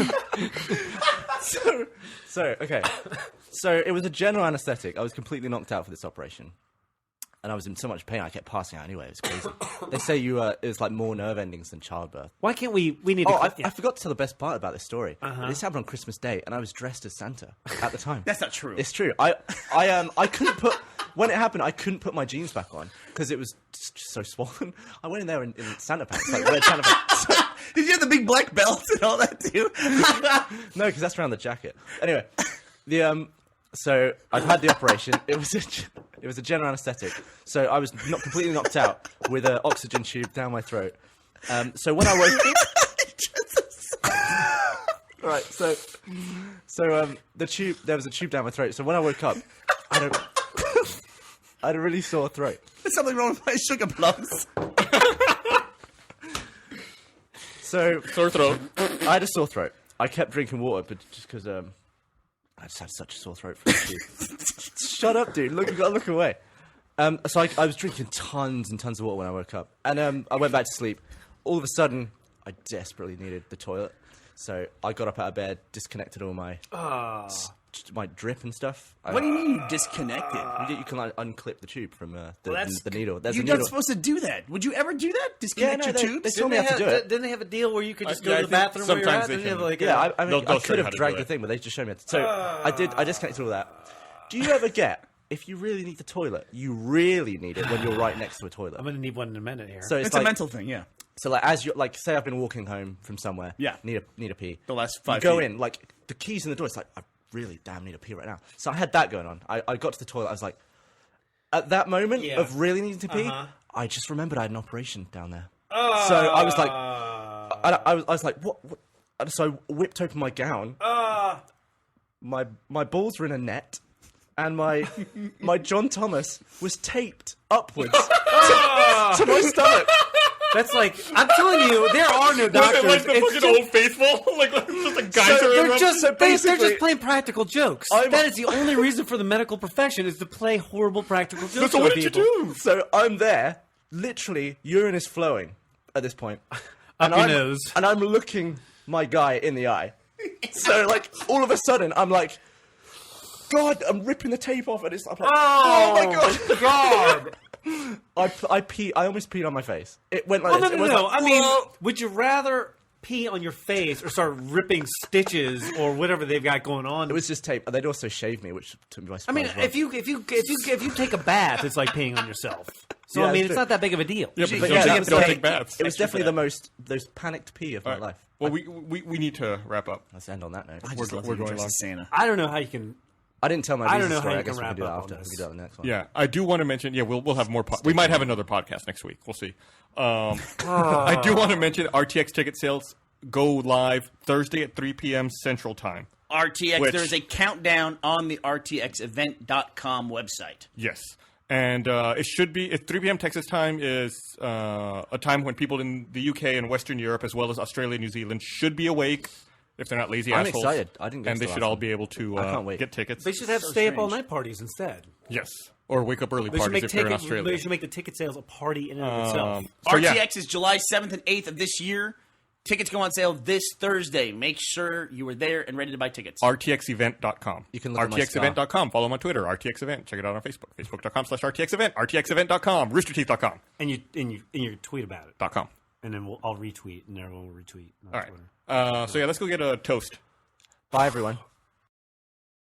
so okay. So it was a general anesthetic. I was completely knocked out for this operation. And I was in so much pain I kept passing out anyway. It was crazy. They say it was like more nerve endings than childbirth. Why can't we need Oh, to... I forgot to tell the best part about this story. This happened on Christmas Day, and I so dressed as Santa at the time. That's not true. It's true. I couldn't put when it happened. I couldn't put my jeans back on because it was just so swollen. I went in there in Santa pants, like red Santa pants. Did you have the big black belt and all that too? No, because that's around the jacket. Anyway, so I've had the operation. It was a general anaesthetic. So I was not completely knocked out with an oxygen tube down my throat. So when I woke right, so the tube, there was a tube down my throat. So when I woke up, I had a really sore throat. There's something wrong with my sugar plums. So Sore throat. I had a sore throat. I kept drinking water, but just because I just had such a sore throat from the tube. Shut up, dude! Look, you gotta look away. So I was drinking tons and tons of water when I woke up, and I went back to sleep. All of a sudden, I desperately needed the toilet, so I got up out of bed, disconnected all my my drip and stuff. What do you mean you disconnected? You can like unclip the tube from the that's- needle. There's You're a not needle. supposed to do that. Would you ever do that? Disconnect your tubes? they told me how to do it. Didn't they have a deal where you could just go yeah, to I the think bathroom where you're sometimes at? they Didn't they have can. like Yeah, I They'll could show you have how to dragged do the it. thing, but they just showed me how to. So I disconnected all that. Do you ever get, if you really need the toilet, you really need it when you're right next to a toilet? I'm gonna need one in a minute here. So It's like, a mental thing, yeah. So like as you like, say I've been walking home from somewhere. Yeah. Need a pee. The last You 5 go feet. in, like the keys in the door. It's like I really damn need a pee right now. So I had that going on. I got to the toilet. I was like, at that moment Yeah. of really needing to pee, Uh-huh. I just remembered I had an operation down there. So I was like, I was like, what? And so I whipped open my gown. My balls were in a net, and my John Thomas was taped upwards to my stomach. That's like, I'm telling you, there are no Was doctors. it like the It's fucking just- Old Faithful? like just a geyser they're eruption? just they're basically- just playing practical jokes. That is the only reason for the medical profession is to play horrible practical jokes. So on what did you people. do? So I'm there, literally, urine is flowing at this point. Up your I'm, nose. And I'm looking my guy in the eye. So, like, all of a sudden, I'm like, God, I'm ripping the tape off, and it's I'm like, oh my God. I almost peed on my face. It went like Oh, no, this. no, It no. was I like, mean, whoa. would you rather pee on your face or start ripping stitches or whatever they've got going on? It was just tape. They'd also shave me, which took me by I surprise. mean, as well. if you take a bath, it's like peeing on yourself. So Yeah, I mean, it's it's true. not that big of a deal. Yeah, But but yeah, don't, that take, was don't like- take baths. It was Extra definitely for the most panicked pee of my life. Well, we need to wrap up. Let's end on that note. I just love we're that you're going dressed as Santa. I don't know how you can. I didn't tell my I reason don't know story. how I you guess can we can do wrap that up after. on We this. can do that on the next one. Yeah, I do want to mention. Yeah, we'll have more. We might have another podcast next week. We'll see. I do want to mention RTX ticket sales go live Thursday at 3 p.m. Central Time. RTX, Which- there's a countdown on the RTXevent.com website. Yes. And it should be, 3 p.m. Texas time is a time when people in the UK and Western Europe, as well as Australia and New Zealand, should be awake if they're not lazy I'm assholes. excited. I didn't get And to they the should last all one. be able to I can't wait. get tickets. They should have So stay up all strange. night parties instead. Yes. Or wake up early They should parties make if they're in ticket. Australia. They should make the ticket sales a party in and of itself. So, yeah. RTX is July 7th and 8th of this year. Tickets go on sale this Thursday. Make sure you are there and ready to buy tickets. RTXevent.com. You can look at my scar. RTXevent.com. Follow them on Twitter. RTX Event. Check it out on Facebook. Facebook.com/RTXEvent. RTXEvent.com. RoosterTeeth.com. And you tweet about it. .com. and then I'll retweet, and everyone will retweet. All right. So yeah, let's go get a toast. Bye, everyone.